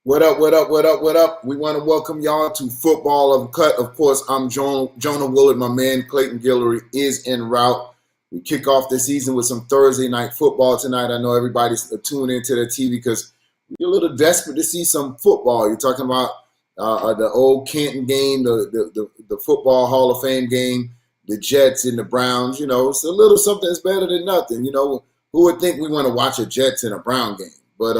What up, what up, what up, what up? We want to welcome y'all to Football Uncut. Of course, I'm Jonah Willard. My man Clayton Guillory is en route. We kick off the season with some Thursday night football tonight. I know everybody's tuned into their TV because we're a little desperate to see some football. You're talking about the old Canton game, the Football Hall of Fame game, the Jets and the Browns. You know, it's a little something that's better than nothing. You know, who would think we want to watch a Jets and a Brown game? But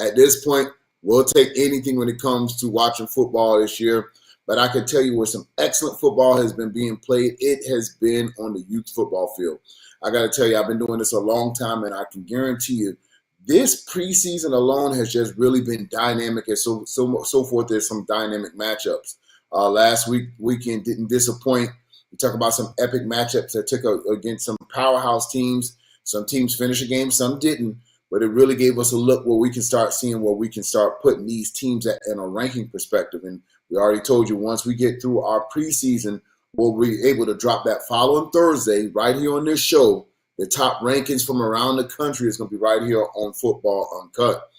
at this point, we'll take anything when it comes to watching football this year. But I can tell you where some excellent football has been being played. It has been on the youth football field. I got to tell you, I've been doing this a long time, and I can guarantee you this preseason alone has just really been dynamic and so forth. There's some dynamic matchups. Last weekend didn't disappoint. We talk about some epic matchups that took against some powerhouse teams. Some teams finished a game, some didn't. But it really gave us a look where we can start seeing where we can start putting these teams at in a ranking perspective. And we already told you once we get through our preseason, we'll be able to drop that following Thursday right here on this show. The top rankings from around the country is going to be right here on Football Uncut.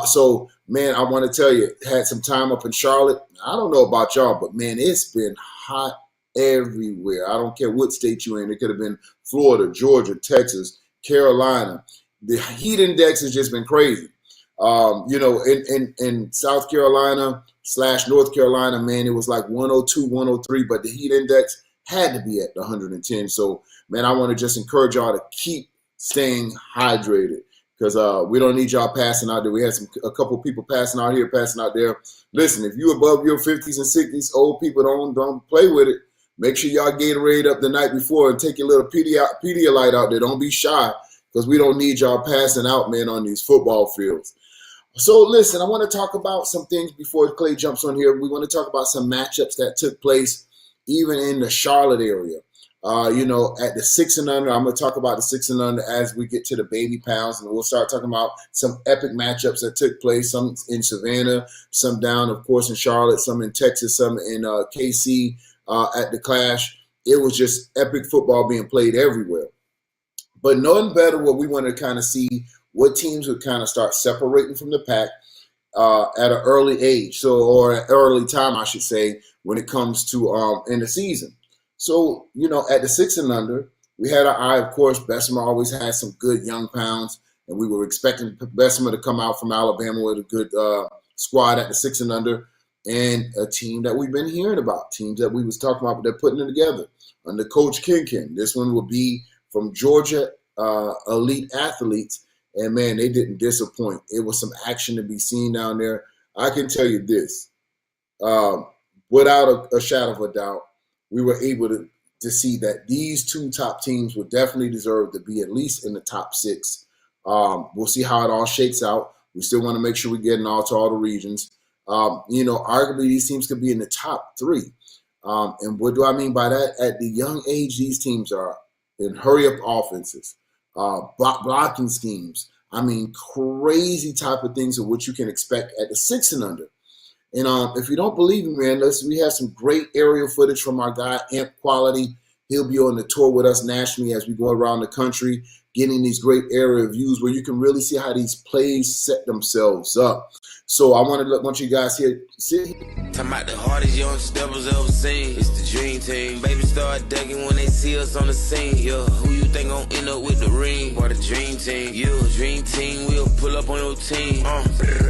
So, man, I want to tell you, had some time up in Charlotte. I don't know about y'all, but, man, it's been hot everywhere. I don't care what state you're in. It could have been Florida, Georgia, Texas, Carolina. The heat index has just been crazy. In South Carolina / North Carolina, man, it was like 102, 103, but the heat index had to be at 110. So, man, I want to just encourage y'all to keep staying hydrated because we don't need y'all passing out there. We had a couple people passing out here, passing out there. Listen, if you're above your 50s and 60s, old people don't play with it. Make sure y'all Gatorade up the night before and take your little Pedialyte out there. Don't be shy. Because we don't need y'all passing out, man, on these football fields. So, listen, I want to talk about some things before Clay jumps on here. We want to talk about some matchups that took place even in the Charlotte area. At the 6 and under, I'm going to talk about the 6 and under as we get to the baby pounds. And we'll start talking about some epic matchups that took place, some in Savannah, some down, of course, in Charlotte, some in Texas, some in KC at the Clash. It was just epic football being played everywhere. But knowing better what we want to kind of see what teams would kind of start separating from the pack at an early age, or an early time, I should say, when it comes to in the season. So, at the 6 and under, we had our eye, of course. Bessemer always had some good young pounds, and we were expecting Bessemer to come out from Alabama with a good squad at the 6 and under, and a team that we've been hearing about, teams that we was talking about, but they're putting it together under Coach Kinkin. This one will be from Georgia elite athletes, and man, they didn't disappoint. It was some action to be seen down there. I can tell you this, without a shadow of a doubt, we were able to see that these two top teams would definitely deserve to be at least in the top 6. We'll see how it all shakes out. We still want to make sure we're getting all to all the regions. Arguably these teams could be in the top 3. And what do I mean by that? At the young age these teams are in hurry-up offenses, blocking schemes. I mean, crazy type of things of what you can expect at the 6 and under. And if you don't believe me, man, we have some great aerial footage from our guy, Amp Quality. He'll be on the tour with us nationally as we go around the country, getting these great aerial views where you can really see how these plays set themselves up. So I want you guys here. Talking about the hardest young steppers ever seen. It's the dream team. Baby start ducking when they see us on the scene. Yeah, who you think gon' end up with the ring? Or the dream team. Yeah, dream team. We'll pull up on your team.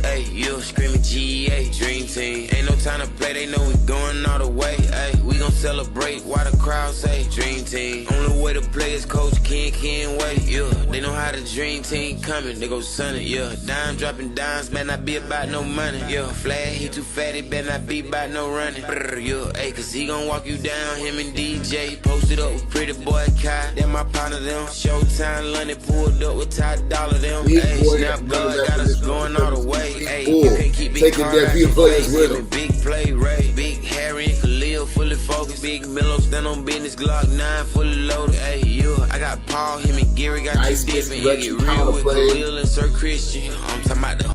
Hey, yeah, screaming GA. Dream team. Ain't no time to play. They know we going all the way. Hey, we gon' celebrate while the crowd say dream team. Only way to play is Coach can't wait. Yeah, they know how the dream team coming. They go sunny. Yeah, dime dropping dimes. Man, not be about no money. Yeah, flag, he too fat. He better not be about no running. Yeah, hey, cause he gon' walk you down. Him and DJ posted up with Pretty Boy Kai. Then my partner them. Showtime London pulled up with Ty Dollar them. Hey, Snap God got us going all the way. Hey, you can't keep big cars with him. Big play, Ray. Big Harry and Khalil fully focused. Big Milo stand on business. Glock 9 fully loaded. Hey, yeah, I got Paul, him and Gary got nice you dipping. He get real with Khalil and Sir Christian. I'm talking about the.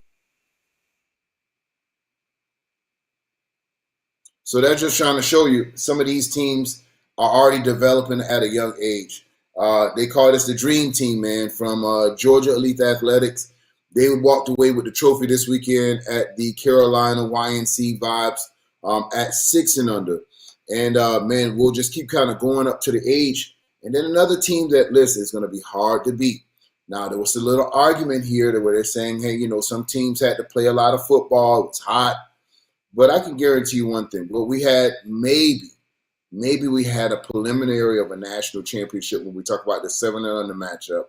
So they're just trying to show you some of these teams are already developing at a young age. They call this the dream team, man, from Georgia Elite Athletics. They walked away with the trophy this weekend at the Carolina YNC Vibes at 6 and under. And, man, we'll just keep kind of going up to the age. And then another team that, listen, is going to be hard to beat. Now, there was a little argument here where they're saying, hey, you know, some teams had to play a lot of football. It was hot. But I can guarantee you one thing. What we had, maybe we had a preliminary of a national championship when we talk about the 7 and under matchup.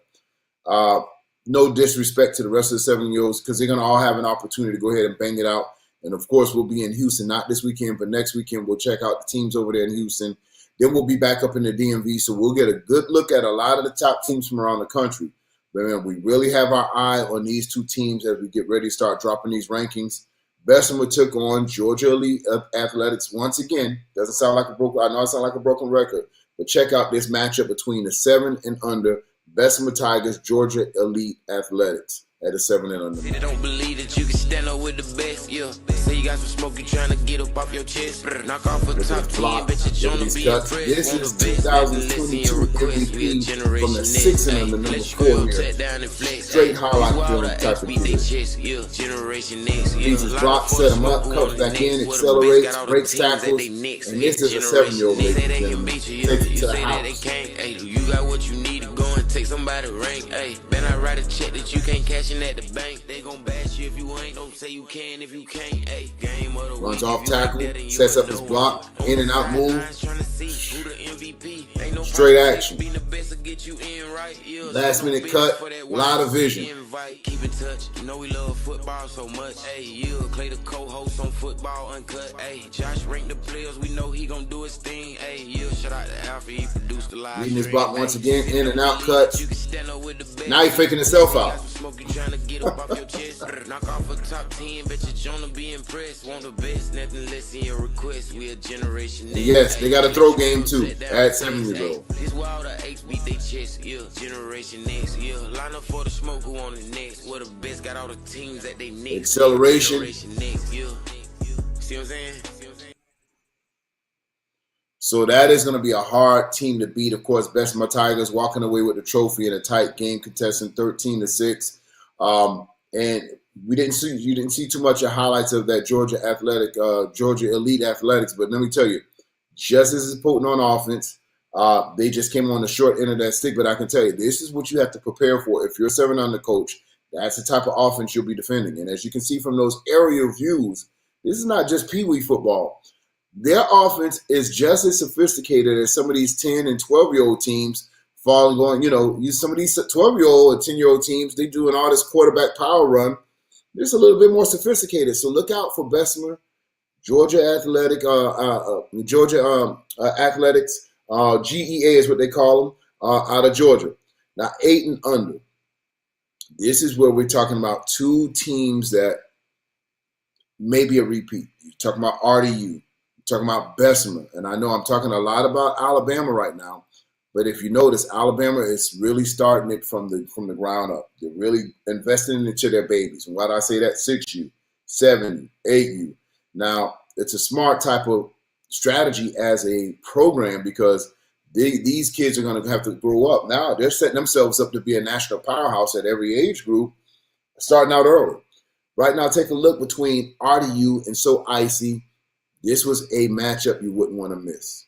No disrespect to the rest of the 7-year-olds because they're going to all have an opportunity to go ahead and bang it out. And, of course, we'll be in Houston, not this weekend, but next weekend we'll check out the teams over there in Houston. Then we'll be back up in the DMV, so we'll get a good look at a lot of the top teams from around the country. But, man, we really have our eye on these two teams as we get ready to start dropping these rankings. Bessemer took on Georgia Elite Athletics once again. Doesn't sound like a broken. I know it sounds like a broken record, but check out this matchup between the 7 and under Bessemer Tigers, Georgia Elite Athletics at a 7 and under. They don't believe that you can stand up with the best, yeah. Say you got some smoke, you trying to get up off your chest. Knock off a top 10, bitch, you wanna be impressed. This is 2022 MVP from the 6 and under number 4 here. Straight highlight film type of deal. Jesus blocks, set him up, comes back in, accelerates, breaks tackles, and this is a 7-year-old ladies and gentlemen. Takes it to the house. You got what you need to go and take somebody rank. Hey, better not write a check that you can't cash in at the bank. They gon' bash you if you ain't. Don't say you can if you can't. Hey, game of the runs off tackle, sets up his block, in and out move. Straight action. Last minute cut, lot of vision. Keep in touch. You know we love football so much. Hey, you Clay the co-host on Football Uncut. Hey, Josh ranked the players. We know he gon' do his thing. Hey, you shout out to Alfred. He produced the live. Reading his block once again, in and out cuts. Now he's faking himself out. Knock off a top 10, bitch, you wanna be impressed. Want the best, nothing less than your request. We a generation. Yes, they got a throw game too at 7 years old. This why the H beat they chest, yeah. Generation next, yeah. Line up for the smoke, who on the next? What the best got all the teams that they next. Acceleration. Next, yeah. See what I'm saying? So that is going to be a hard team to beat. Of course, Bessemer Tigers walking away with the trophy in a tight game, contesting 13-6. And you didn't see too much of highlights of that Georgia Elite Athletics. But let me tell you, just as potent on offense, they just came on the short end of that stick. But I can tell you, this is what you have to prepare for. If you're a 7 under coach, that's the type of offense you'll be defending. And as you can see from those aerial views, this is not just peewee football. Their offense is just as sophisticated as some of these 10 and 12-year-old teams some of these 12-year-old or 10-year-old teams, they doing all this quarterback power run. It's a little bit more sophisticated. So look out for Bessemer, Georgia Athletics, GEA is what they call them, out of Georgia. Now, 8 and under. This is where we're talking about two teams that may be a repeat. You're talking about RDU. Talking about Bessemer, and I know I'm talking a lot about Alabama right now, but if you notice, Alabama is really starting it from the ground up. They're really investing into their babies. And why do I say that? 6U, 7U, 8U. Now, it's a smart type of strategy as a program because these kids are going to have to grow up. Now, they're setting themselves up to be a national powerhouse at every age group, starting out early. Right now, take a look between RDU and So Icy. This was a matchup you wouldn't want to miss.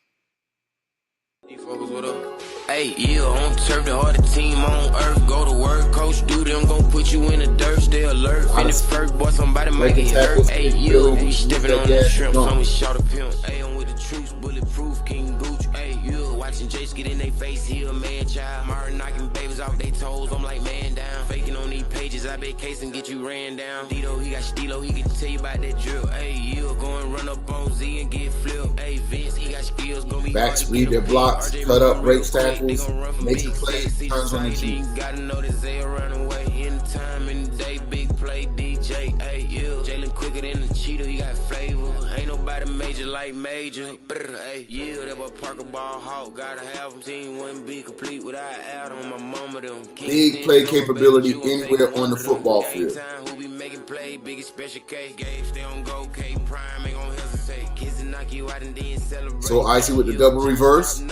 Hey, yeah, on turf, the hardest team on earth. Go to work, coach, do them, gon' put you in the dirt. Stay alert, finish first, boy, somebody might get hurt. Hey, yeah, we stepping on the shrimp, so we shot a pimp. Hey, I'm with the troops, bulletproof, King Gooch. Hey, yeah, watching Jace get in they face, he a man child. Martin knocking babies off they toes, I'm like, man down. Faking on these pages, I bet case and get you ran down. Dito, he got Stilo, he can tell you about that drill. Hey, yeah, go and run up on Z and get flipped. Hey, Vince, he got skills, gonna be backs read their blocks, cut up, breaks tackles, makes a play, turns on the cheek. Gotta know that they run away in time in the day, big play DJ. Hey, yeah, Jalen quicker than the cheetah, he got flavor. Ain't nobody major like Major. Hey, yeah, that boy Parker Ball Hawk, gotta have him. Team wouldn't be complete without out on my mama them. Big play capability anywhere on the football field. Who be making play, biggest special K, Gabe stay on go, K Prime ain't gon' hesitate. Kids and knock you out and then celebrate. So Icy with the double reverse.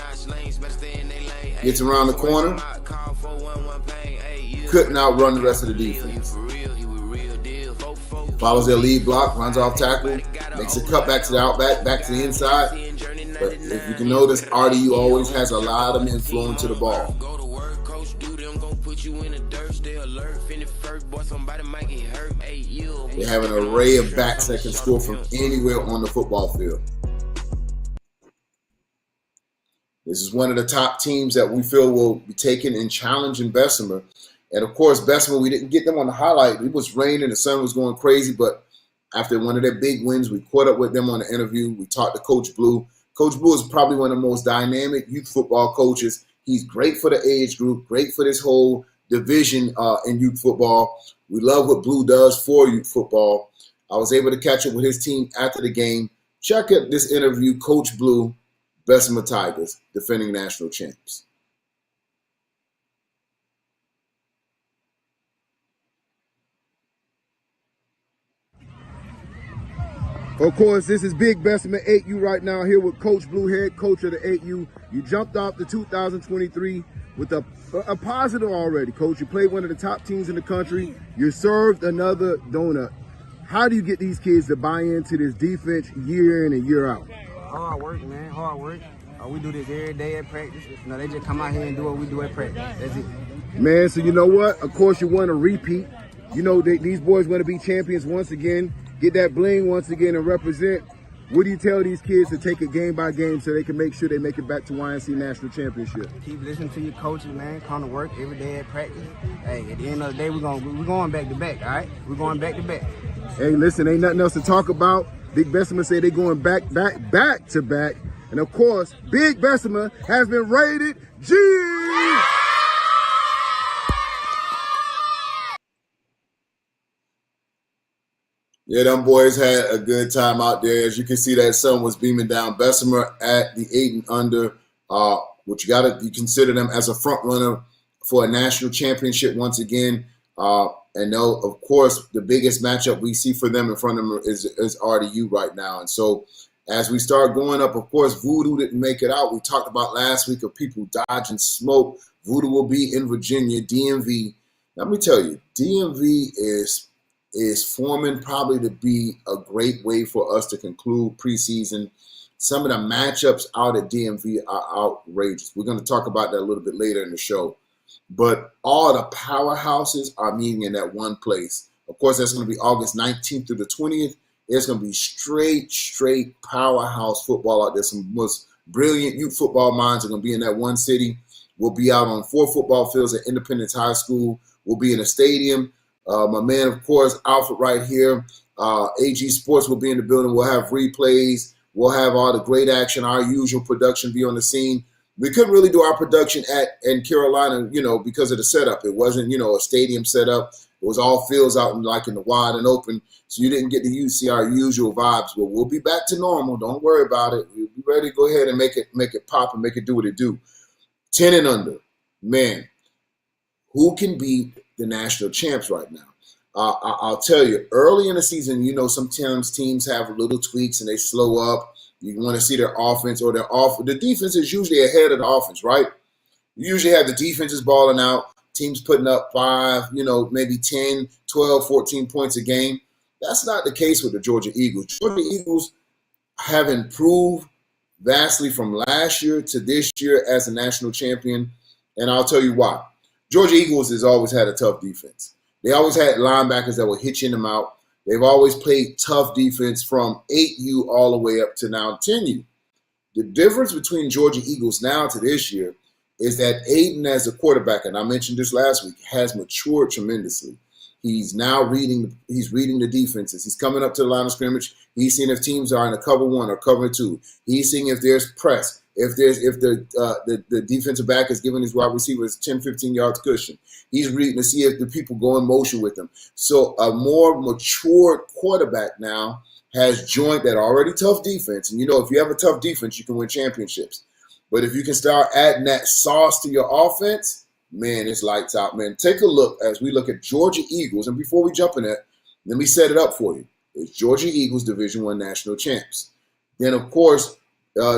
Gets around the corner. Couldn't outrun the rest of the defense. follows their lead block, runs off tackle, makes a cut back to the outback, back to the inside. But if you can notice, RDU always has a lot of men flowing to the ball. They have an array of backs that can score from anywhere on the football field. This is one of the top teams that we feel will be taking and challenging Bessemer. And of course, Bessemer, we didn't get them on the highlight. It was raining, the sun was going crazy, but after one of their big wins, we caught up with them on the interview. We talked to Coach Blue. Coach Blue is probably one of the most dynamic youth football coaches. He's great for the age group, great for this whole division in youth football. We love what Blue does for youth football. I was able to catch up with his team after the game. Check out this interview, Coach Blue, Bessemer Tigers, defending national champs. Of course, this is Big Bessemer 8U right now, here with Coach Blue, head coach of the 8U. You jumped off the 2023 with a positive already, Coach. You played one of the top teams in the country. You served another donut. How do you get these kids to buy into this defense year in and year out? Hard work, man. Hard work. We do this every day at practice. They just come out here and do what we do at practice. That's it. Man, so you know what? Of course, you want to repeat. You know, these boys want to be champions once again, get that bling once again and represent. What do you tell these kids to take it game by game so they can make sure they make it back to YNC National Championship? Keep listening to your coaches, man. Come to work every day at practice. Hey, at the end of the day, we're going back to back, all right? We're going back to back. Hey, listen, ain't nothing else to talk about. Big Bessemer said they're going back to back. And of course, Big Bessemer has been rated G. Yeah, them boys had a good time out there. As you can see, that sun was beaming down. Bessemer at the 8 and under, which you consider them as a front runner for a national championship once again. And though, of course, the biggest matchup we see for them in front of them is RDU right now. And so as we start going up, of course, Voodoo didn't make it out. We talked about last week of people dodging smoke. Voodoo will be in Virginia, DMV. Let me tell you, DMV is forming probably to be a great way for us to conclude preseason. Some of the matchups out at DMV are outrageous. We're going to talk about that a little bit later in the show. But all the powerhouses are meeting in that one place. Of course, that's going to be August 19th through the 20th. It's going to be straight powerhouse football out there. Some most brilliant youth football minds are going to be in that one city. We'll be out on 4 football fields at Independence High School. We'll be in a stadium. My man, of course, Alfred right here. AG Sports will be in the building. We'll have replays. We'll have all the great action. Our usual production be on the scene. We couldn't really do our production in Carolina, because of the setup. It wasn't, a stadium setup. It was all fields out in the wide and open. So you didn't get to see our usual vibes. But we'll be back to normal. Don't worry about it. We'll be ready to go ahead and make it pop and make it do what it do. 10 and under. Man, who can beat the national champs right now? I'll tell you, early in the season, sometimes teams have little tweaks and they slow up. You want to see their offense or the defense is usually ahead of the offense, right? You usually have the defenses balling out, teams putting up 5, maybe 10, 12, 14 points a game. That's not the case with the Georgia Eagles. Georgia Eagles have improved vastly from last year to this year as a national champion, and I'll tell you why. Georgia Eagles has always had a tough defense. They always had linebackers that were hitching them out. They've always played tough defense from 8U all the way up to now 10U. The difference between Georgia Eagles now to this year is that Aiden as a quarterback, and I mentioned this last week, has matured tremendously. He's now reading the defenses. He's coming up to the line of scrimmage. He's seeing if teams are in a cover 1 or cover 2. He's seeing if there's press, if the defensive back is giving his wide receivers 10, 15 yards cushion. He's reading to see if the people go in motion with him. So a more matured quarterback now has joined that already tough defense. And if you have a tough defense, you can win championships. But if you can start adding that sauce to your offense, man, it's lights out, man. Take a look as we look at Georgia Eagles. And before we jump in that, let me set it up for you. It's Georgia Eagles Division I national champs. Then, of course,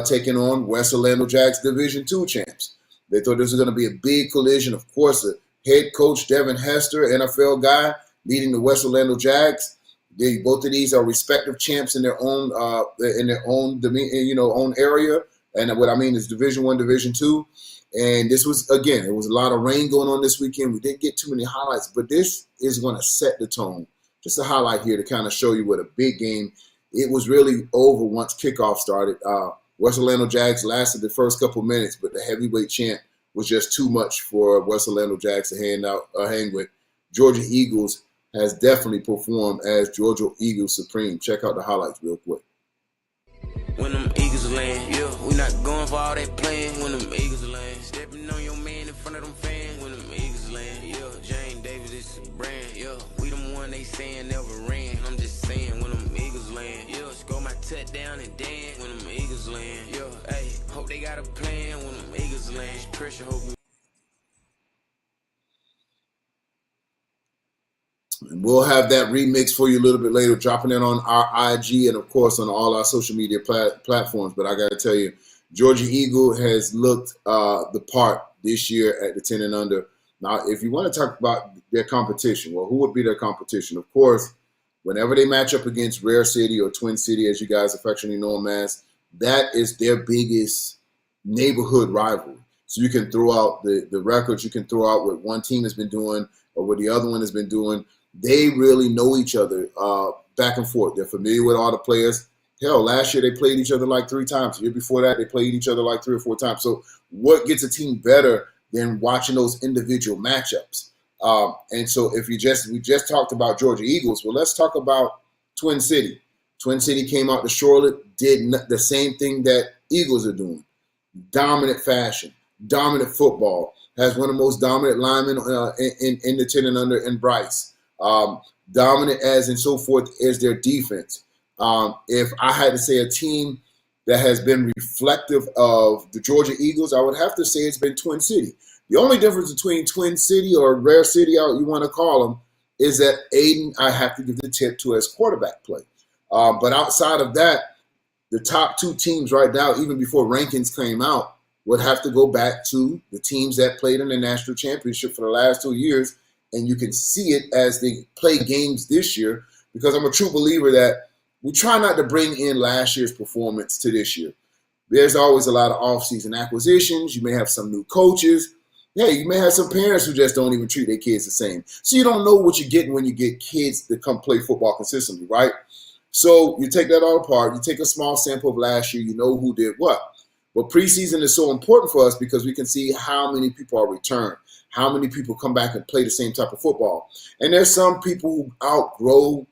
taking on West Orlando Jags Division II champs. They thought this was going to be a big collision. Of course, the head coach, Devin Hester, NFL guy, leading the West Orlando Jags. Both of these are respective champs in their own own area. And what I mean is Division I, Division II. And this was, again, it was a lot of rain going on this weekend. We didn't get too many highlights, but this is going to set the tone. Just a highlight here to kind of show you what a big game. It was really over once kickoff started. West Orlando Jags lasted the first couple minutes, but the heavyweight champ was just too much for West Orlando Jags to hang with. Georgia Eagles has definitely performed as Georgia Eagles Supreme. Check out the highlights real quick. When them Eagles land, yeah, we not going for all that playing. When them Eagles land, stepping on your man in front of them fans. When them Eagles land, yeah, Jane Davis is a brand, yeah. We them one they saying never ran. I'm just saying when them Eagles land, yeah, score my touchdown and dance. When them Eagles land, yeah, hey, hope they got a plan. When them Eagles land, pressure hope. And we'll have that remix for you a little bit later, dropping it on our IG and, of course, on all our social media platforms. But I got to tell you, Georgia Eagle has looked the part this year at the 10 and under. Now, if you want to talk about their competition, well, who would be their competition? Of course, whenever they match up against Rare City or Twin City, as you guys affectionately know them as, that is their biggest neighborhood rivalry. So you can throw out the records, you can throw out what one team has been doing or what the other one has been doing. They really know each other back and forth. They're familiar with all the players. Hell, last year they played each other like 3 times. The year before that, they played each other like 3 or 4 times. So what gets a team better than watching those individual matchups? And so if we just talked about Georgia Eagles, well, let's talk about Twin City. Twin City came out to Charlotte, did the same thing that Eagles are doing. Dominant fashion, dominant football, has one of the most dominant linemen in the 10 and under in Bryce. Dominant as and so forth is their defense. If I had to say a team that has been reflective of the Georgia Eagles, I would have to say it's been Twin City. The only difference between Twin City or Rare City, you want to call them, is that Aiden, I have to give the tip to his quarterback play. But outside of that, the top 2 teams right now, even before rankings came out, would have to go back to the teams that played in the national championship for the last 2 years. And you can see it as they play games this year, because I'm a true believer that we try not to bring in last year's performance to this year. There's always a lot of offseason acquisitions. You may have some new coaches. Yeah, you may have some parents who just don't even treat their kids the same. So you don't know what you're getting when you get kids to come play football consistently, right? So you take that all apart. You take a small sample of last year. You know who did what. But preseason is so important for us because we can see how many people are returned, how many people come back and play the same type of football. And there's some people who outgrow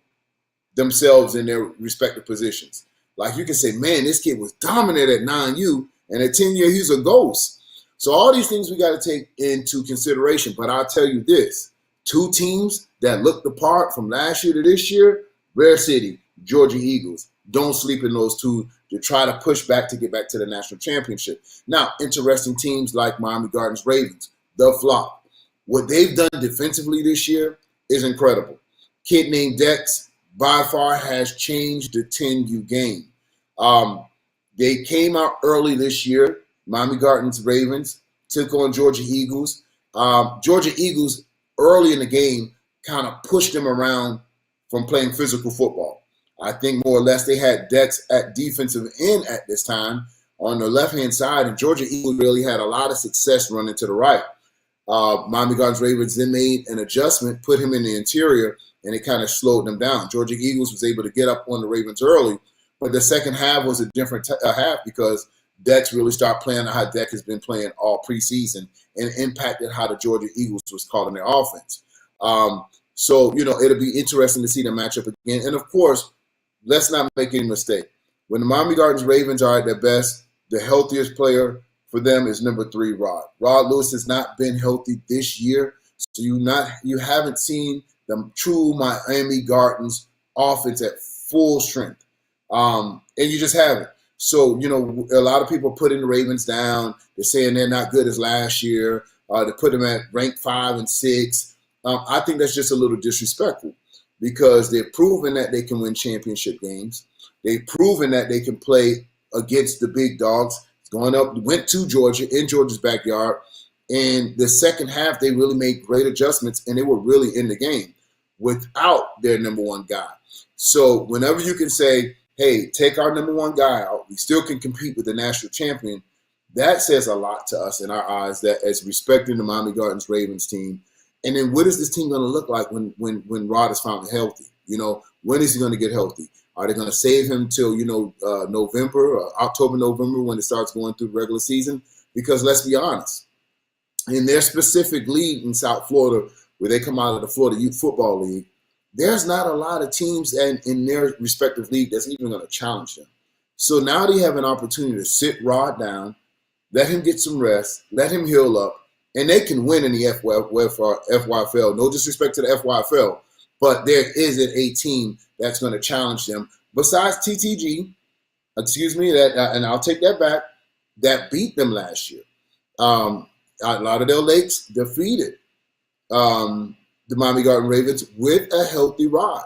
themselves in their respective positions. Like you can say, man, this kid was dominant at 9U, and at 10 years, he's a ghost. So all these things we got to take into consideration. But I'll tell you this, 2 teams that looked the part from last year to this year, Rare City, Georgia Eagles. Don't sleep in those 2 to try to push back to get back to the national championship. Now, interesting teams like Miami Gardens Ravens, the flop. What they've done defensively this year is incredible. Kid named Dex by far has changed the 10U game. They came out early this year. Miami Gardens Ravens took on Georgia Eagles. Georgia Eagles early in the game kind of pushed them around from playing physical football. I think more or less they had Dex at defensive end at this time on the left-hand side, and Georgia Eagles really had a lot of success running to the right. Miami Gardens Ravens then made an adjustment, put him in the interior, and it kind of slowed them down. Georgia Eagles was able to get up on the Ravens early, but the second half was a different half because Dex really started playing how Dex has been playing all preseason and impacted how the Georgia Eagles was calling their offense. So, it'll be interesting to see them match up again. And, of course, let's not make any mistake. When the Miami Gardens Ravens are at their best, the healthiest player for them is number 3, Rod. Rod Lewis has not been healthy this year, so you haven't seen the true Miami Gardens offense at full strength, and you just haven't. So, a lot of people putting the Ravens down. They're saying they're not good as last year. They put them at rank 5 and 6. I think that's just a little disrespectful because they've proven that they can win championship games. They've proven that they can play against the big dogs. Went to Georgia in Georgia's backyard. And the second half, they really made great adjustments, and they were really in the game without their number 1 guy. So whenever you can say, hey, take our number one guy out, we still can compete with the national champion, that says a lot to us in our eyes that as respecting the Miami Gardens Ravens team. And then what is this team going to look like when Rod is finally healthy? When is he going to get healthy? Are they going to save him till, November or October, November when it starts going through the regular season? Because let's be honest, in their specific league in South Florida, where they come out of the Florida Youth Football League, there's not a lot of teams in their respective league that's even going to challenge them. So now they have an opportunity to sit Rod down, let him get some rest, let him heal up, and they can win in the FYFL. No disrespect to the FYFL, but there isn't a team that's going to challenge them besides TTG, and I'll take that back, that beat them last year. Lauderdale Lakes defeated the Miami Garden Ravens with a healthy Rod.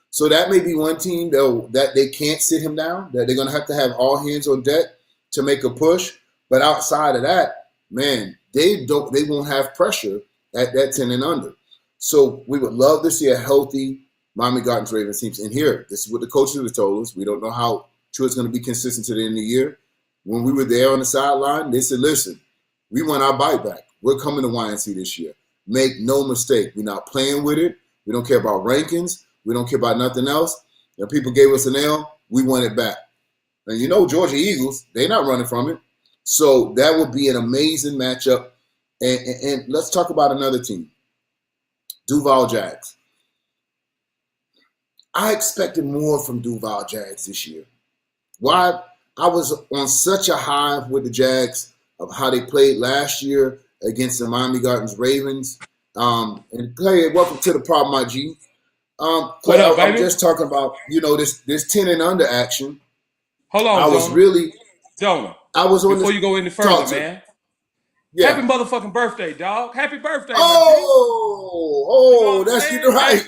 So that may be one team that they can't sit him down, that they're going to have all hands on deck to make a push. But outside of that, man, they won't have pressure at that 10 and under. So we would love to see a healthy Miami Gardens Ravens teams. And here, this is what the coaches have told us. We don't know how true it's going to be consistent to the end of the year. When we were there on the sideline, they said, listen, we want our bite back. We're coming to YNC this year. Make no mistake. We're not playing with it. We don't care about rankings. We don't care about nothing else. If people gave us an L, we want it back. And Georgia Eagles, they're not running from it. So that would be an amazing matchup. And let's talk about another team, Duval Jags. I expected more from Duval Jags this year. Why? I was on such a high with the Jags of how they played last year against the Miami Gardens Ravens. And Clay, welcome to the problem, my G. Clay, what up, baby? I'm just talking about, this 10 and under action. Hold on, Jonah. Before you go any further, man. Yeah. Happy motherfucking birthday, dog. Happy birthday, that's you're right.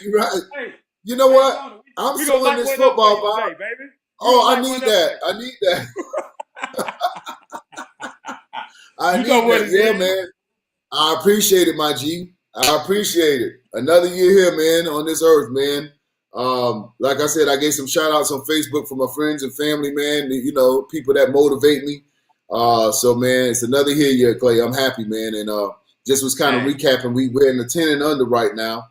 Hey, you know what? Jonah, I'm so in this football, Bob. Baby. I need that. I need that. Yeah, man. I appreciate it, my G. I appreciate it. Another year here, man, on this earth, man. Like I said, I gave some shout outs on Facebook for my friends and family, man. People that motivate me. So, man, it's another year, Clay. I'm happy, man. And just was kind of recapping. We're in the 10 and under right now.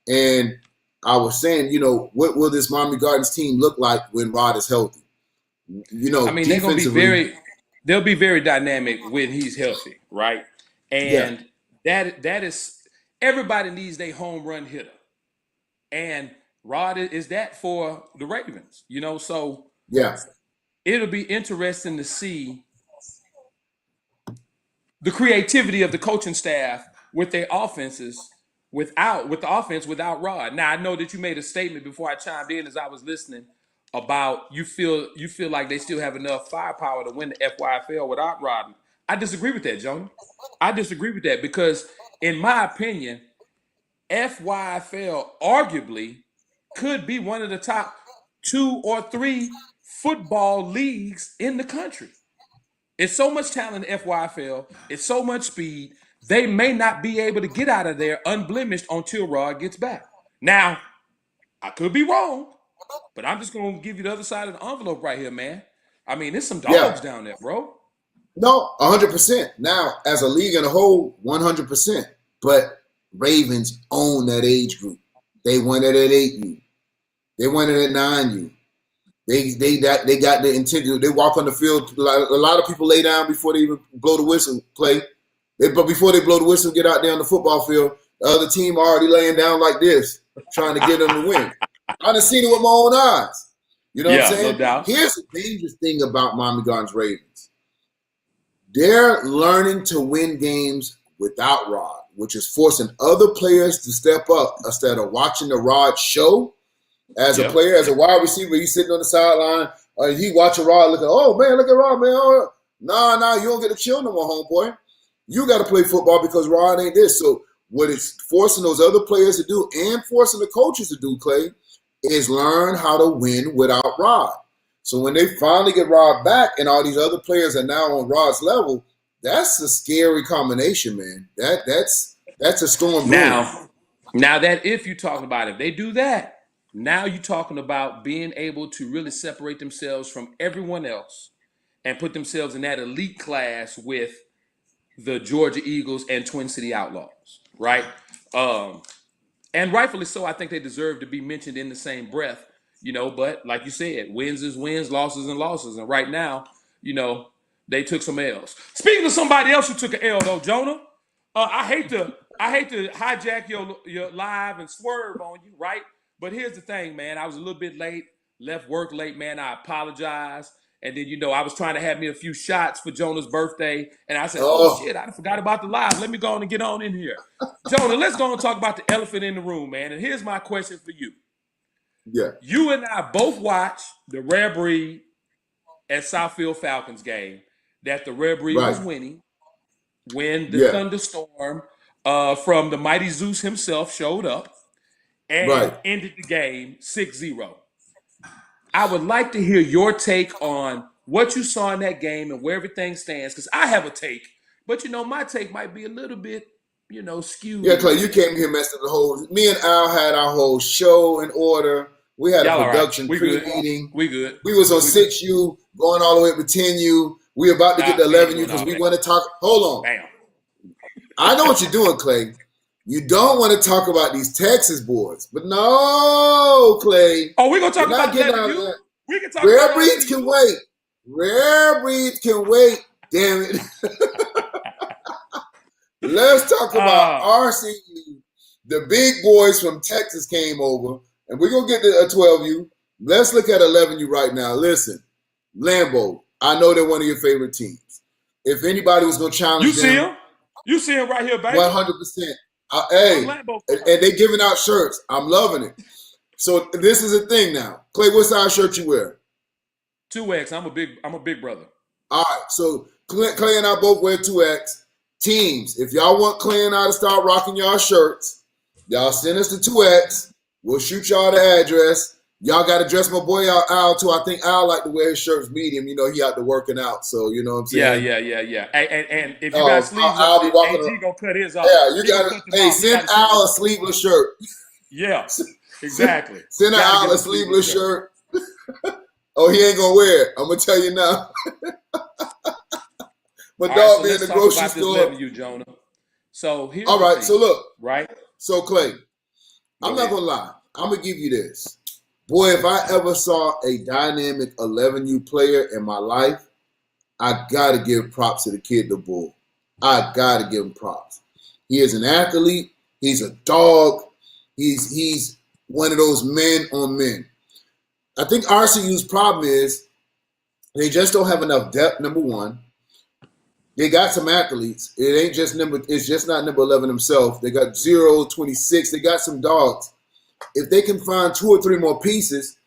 And I was saying, what will this Miami Gardens team look like when Rod is healthy? They're going to they'll be very dynamic when he's healthy, right? And that is, everybody needs their home run hitter. And Rod is that for the Ravens, so it'll be interesting to see the creativity of the coaching staff with their offenses with the offense without Rod. Now, I know that you made a statement before I chimed in as I was listening about you feel like they still have enough firepower to win the FYFL without Rod. I disagree with that, Jonah. I disagree with that because, in my opinion, FYFL arguably could be one of the top 2 or 3 football leagues in the country. It's so much talent in FYFL. It's so much speed. They may not be able to get out of there unblemished until Rod gets back. Now, I could be wrong, but I'm just going to give you the other side of the envelope right here, man. There's some dogs down there, bro. No, 100%. Now, as a league in a whole, 100%. But Ravens own that age group. They won it at 8U. They won it at 9U. They got the intent. They walk on the field. A lot of people lay down before they even blow the whistle, Clay. But before they blow the whistle, get out there on the football field, the other team already laying down like this, trying to get them to win. I done seen it with my own eyes. You know what I'm saying? No doubt. Here's the dangerous thing about Miami Gardens Ravens. They're learning to win games without Rod, which is forcing other players to step up instead of watching the Rod show. As a player, as a wide receiver, he's sitting on the sideline. He watching Rod looking, oh, man, look at Rod, man. Oh, nah, you don't get to chill no more, homeboy. You got to play football because Rod ain't this. So what it's forcing those other players to do and forcing the coaches to do, Clay, is learn how to win without Rod. So when they finally get Rod back and all these other players are now on Rod's level, that's a scary combination, man. That's a storm. Now that if you talk about it, they do that, Now you're talking about being able to really separate themselves from everyone else and put themselves in that elite class with the Georgia Eagles and Twin City Outlaws, right? Um, and rightfully so. I think they deserve to be mentioned in the same breath, But like you said, wins is wins, losses and losses. And right now, you know, they took some L's. Speaking of somebody else who took an L though, Jonah, I hate to hijack your live and swerve on you, right? But here's the thing, man. I was a little bit late, left work late, man. I apologize. And then, I was trying to have me a few shots for Jonah's birthday. And I said, oh shit, I forgot about the live. Let me go on and get on in here. Jonah, let's go and talk about the elephant in the room, man. And here's my question for you. Yeah. You and I both watched the Rare Breed at Southfield Falcons game that the Rare Breed was winning when the thunderstorm from the mighty Zeus himself showed up and ended the game 6-0. I would like to hear your take on what you saw in that game and where everything stands, because I have a take, but my take might be a little bit, skewed. Yeah, Clay, you came here messing the whole. Me and Al had our whole show in order. We had a production pre-meeting. We good. We was on 6U, going all the way up to 10U. We about to get to 11U because we want to talk. Hold on. Bam. I know what you're doing, Clay. You don't want to talk about these Texas boys, but no, Clay. Oh, we're gonna talk about that. We can talk Rare about breeds can wait. Rare breeds can wait. Damn it. Let's talk about RCU. The big boys from Texas came over, and we're gonna get to a 12U. Let's look at 11U right now. Listen, Lambeau. I know they're one of your favorite teams. If anybody was gonna challenge them, you see him right here, baby. 100%. Hey, and they giving out shirts. I'm loving it. So this is a thing now. Clay, what size shirt you wear? 2X. I'm a big brother. All right. So Clay and I both wear 2X. Teams, if y'all want Clay and I to start rocking y'all shirts, y'all send us the 2X. We'll shoot y'all the address. Y'all got to dress my boy Al too. I think Al like to wear his shirts medium. He out there working out. So you know what I'm saying? Yeah. And if you got sleeves on, AG gonna cut his off. Yeah, you got to. Hey, send Al a sleeveless shirt. Yeah, exactly. Send Al a sleeveless shirt. Oh, he ain't gonna wear it. I'm gonna tell you now. But dog be in the grocery store. You, Jonah. So here's all right. So look, right. So Clay, I'm not gonna lie. I'm gonna give you this. Boy, if I ever saw a dynamic 11U player in my life, I gotta give props to the kid, the Bull. I gotta give him props. He is an athlete. He's a dog. He's one of those men on men. I think RCU's problem is they just don't have enough depth. Number one, they got some athletes. It's just not number 11 himself. They got 0, 26. They got some dogs. If they can find 2 or 3 more pieces,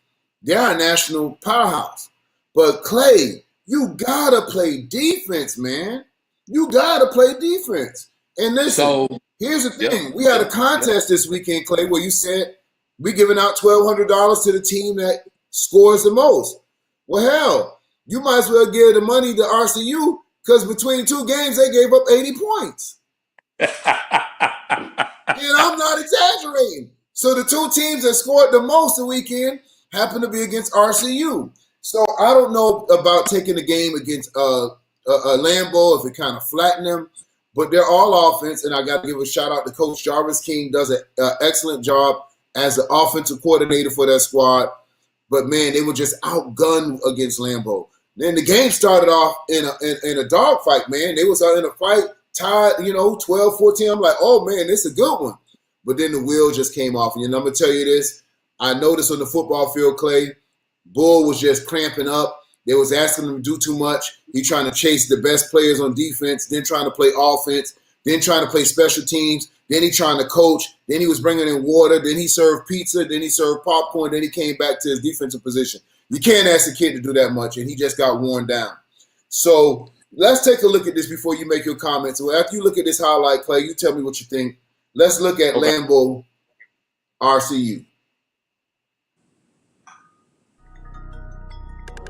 they're a national powerhouse. But Clay, you gotta play defense, man. You gotta play defense. And listen, here's the thing. We had a contest this weekend, Clay, where you said we're giving out $1,200 to the team that scores the most. Well, hell, you might as well give the money to RCU because between 2 games, they gave up 80 points. And I'm not exaggerating. So the 2 teams that scored the most the weekend happen to be against RCU. So I don't know about taking the game against Lambeau if it kind of flattened them, but they're all offense, and I got to give a shout out to Coach Jarvis King. Does an excellent job as the offensive coordinator for that squad. But man, they were just outgunned against Lambeau. Then the game started off in a dogfight, man. They was out in a fight, tied, 12-14. I'm like, oh man, this is a good one. But then the wheel just came off. And I'm going to tell you this. I noticed on the football field, Clay, Bull was just cramping up. They was asking him to do too much. He trying to chase the best players on defense, then trying to play offense, then trying to play special teams, then he trying to coach, then he was bringing in water, then he served pizza, then he served popcorn, then he came back to his defensive position. You can't ask a kid to do that much, and he just got worn down. So let's take a look at this before you make your comments. Well, after you look at this highlight, Clay, you tell me what you think. Let's look at Lambeau RCU.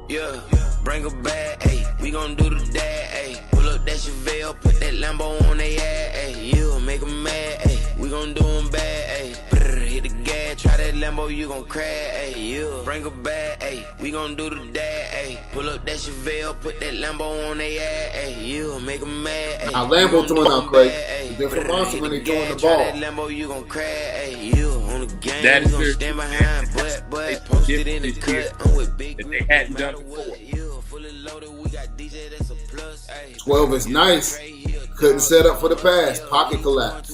Yeah, bring a bag, ayy. We gon' do the dad, ayy. Pull up that Chevelle, put that Lambo on they ass, ayy. Yeah, make 'em mad, ayy. We gon' do 'em bad, ayy. Brr, hit the gas, try that that Lambo, you gon' crash, ayy, yeah. Bring her back, ayy, we gon' do the dad, ayy. Pull up that Chevelle, put that Lambo on they ass, ayy, yeah. Make 'em mad, ayy. Now Lambo throwing out Clay. It's different monster when they throwing the ball. Lambo, you gon' crash, ayy, yeah. On the game, That we is gon' their stand true behind, champion. but posted in the cut. I'm with big that grip, they hadn't no done matter before. what, yeah. Fully loaded, we got DJ, that's a plus, ayy. 12 is nice. Couldn't set up for the pass. Pocket collapse.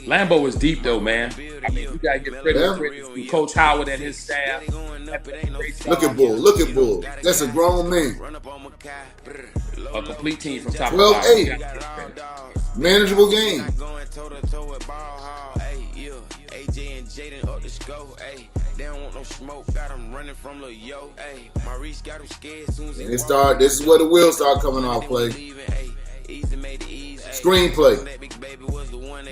Lambo is deep though, man. I mean, you gotta give credit Yeah. to Coach Howard and his staff. Look at Bull. Look at Bull. That's a grown man. A complete team from top to 12-8. bottom. Manageable game. AJ and Jaden up the scope, ayy. They don't want no smoke, got them running from Lil Yo, ayy. Maurice got them scared soon as And it start. This is where the wheels start coming off. Play. Screenplay.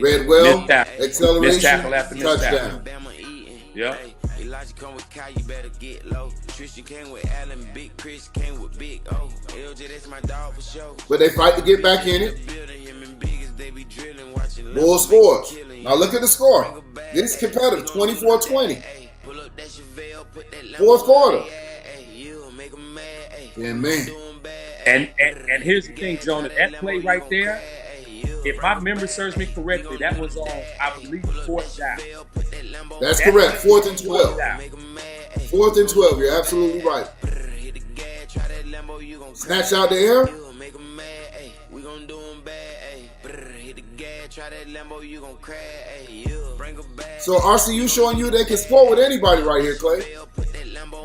Read well. Missed Acceleration. tackle after missed Touchdown. Yep. Elijah come with Kai, you better get low. Tristan came with Allen, Big Chris came with Big O. LJ, that's my dog for sure. But they fight to get back in it. Bull scores. Now look at the score. This is competitive. 24-20. Fourth quarter. Yeah, man. And here's the thing, Jonah. That play right there, if my memory serves me correctly, that was on, I believe, 4th down. That's correct. 4th and 12. 4th and 12. You're absolutely right. Snatch out the air. So RCU showing you they can score with anybody right here, Clay.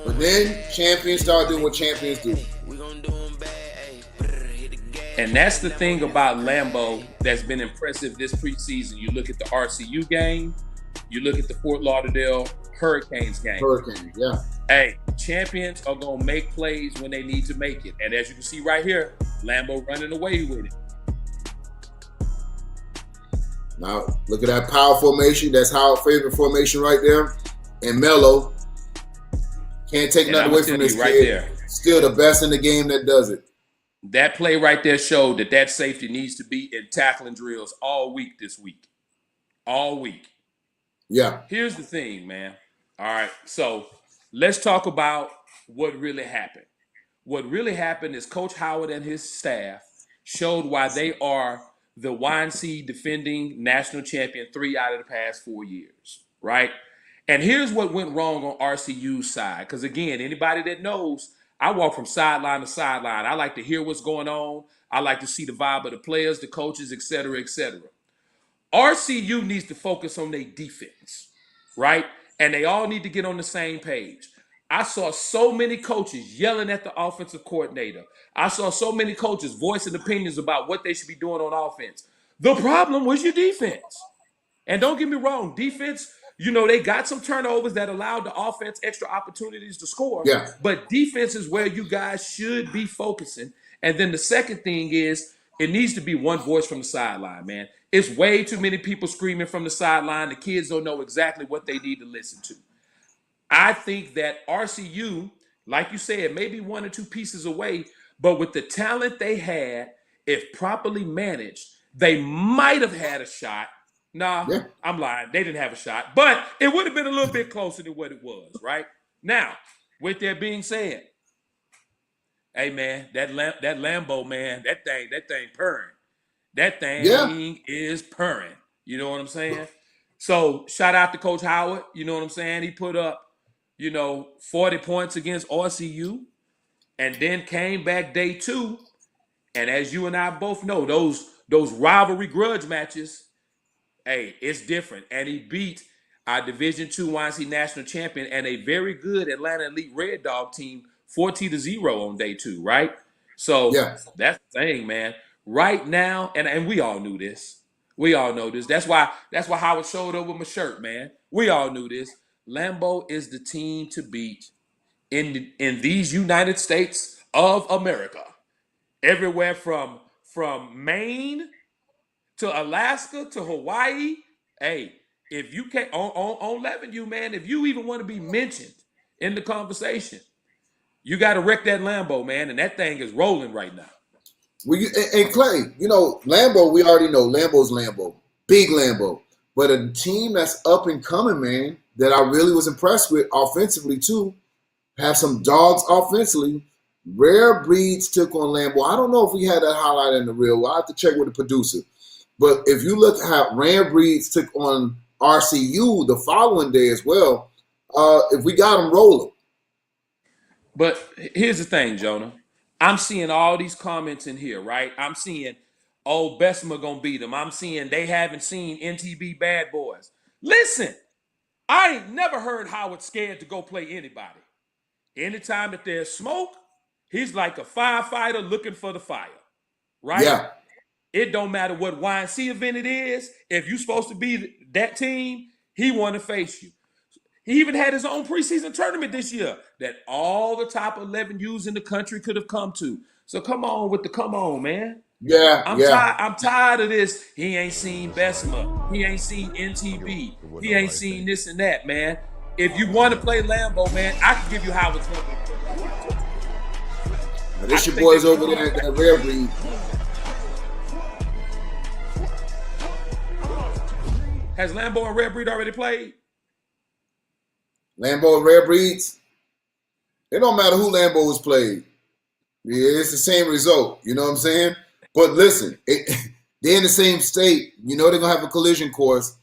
But then champions start doing what champions do. And that's the thing about Lambo that's been impressive this preseason. You look at the RCU game, you look at the Fort Lauderdale Hurricanes game. Hurricanes, yeah. Hey, champions are going to make plays when they need to make it. And as you can see right here, Lambo running away with it. Now, look at that power formation. That's our favorite formation right there. And Melo. Can't take nothing away from this right kid. there. Still the best in the game that does it. That play right there showed that safety needs to be in tackling drills all week this week. All week. Yeah. Here's the thing, man. All right, so let's talk about what really happened. What really happened is Coach Howard and his staff showed why they are the YNC defending national champion 3 out of the past 4 years, right? And here's what went wrong on RCU's side. Because again, anybody that knows, I walk from sideline to sideline. I like to hear what's going on. I like to see the vibe of the players, the coaches, et cetera, et cetera. RCU needs to focus on their defense, right? And they all need to get on the same page. I saw so many coaches yelling at the offensive coordinator. I saw so many coaches voicing opinions about what they should be doing on offense. The problem was your defense. And don't get me wrong, defense, you know, they got some turnovers that allowed the offense extra opportunities to score. Yeah. But defense is where you guys should be focusing. And then the second thing is it needs to be one voice from the sideline, man. It's way too many people screaming from the sideline. The kids don't know exactly what they need to listen to. I think that RCU, like you said, maybe 1 or 2 pieces away, but with the talent they had, if properly managed, they might have had a shot. Nah, yeah. I'm lying. They didn't have a shot, but it would have been a little bit closer than what it was, right? Now, with that being said, hey man, that Lambo, man, that thing purring. That thing is purring. You know what I'm saying? So shout out to Coach Howard. You know what I'm saying? He put up, 40 points against RCU, and then came back day 2. And as you and I both know, those rivalry grudge matches, hey, it's different. And he beat our Division II YNC national champion and a very good Atlanta Elite Red Dog team 14-0 on day 2, right? So that's the thing, man. Right now, and we all knew this. We all know this. That's why Howard showed up with my shirt, man. We all knew this. Lambo is the team to beat in these United States of America. Everywhere from Maine to Alaska to Hawaii. Hey, if you can't on 11, man, if you even want to be mentioned in the conversation, you got to wreck that Lambo, man, and that thing is rolling right now. And Clay, Lambo, we already know Lambo's Lambo, big Lambo. But a team that's up and coming, man, that I really was impressed with offensively too, have some dogs offensively. Rare Breeds took on Lambeau. I don't know if we had that highlight in the reel. I'll have to check with the producer. But if you look at how Rare Breeds took on RCU the following day as well, if we got them rolling. But here's the thing, Jonah. I'm seeing all these comments in here, right? I'm seeing, oh, Bessemer gonna beat them. I'm seeing they haven't seen NTB Bad Boys. Listen, I ain't never heard Howard scared to go play anybody. Anytime that there's smoke, he's like a firefighter looking for the fire, right? Yeah. It don't matter what YNC event it is. If you're supposed to be that team, he want to face you. He even had his own preseason tournament this year that all the top 11 U's in the country could have come to. So come on, man. Yeah, I'm tired of this. He ain't seen Bessemer. He ain't seen NTB. He ain't seen this and that, man. If you want to play Lambeau, man, I can give you Howard's number. Now, this your boys over there at that Rare Breed. Has Lambeau and Rare Breed already played? Lambeau and Rare Breeds. It don't matter who Lambeau has played. Yeah, it's the same result. You know what I'm saying? But listen, they're in the same state. You know they're gonna have a collision course.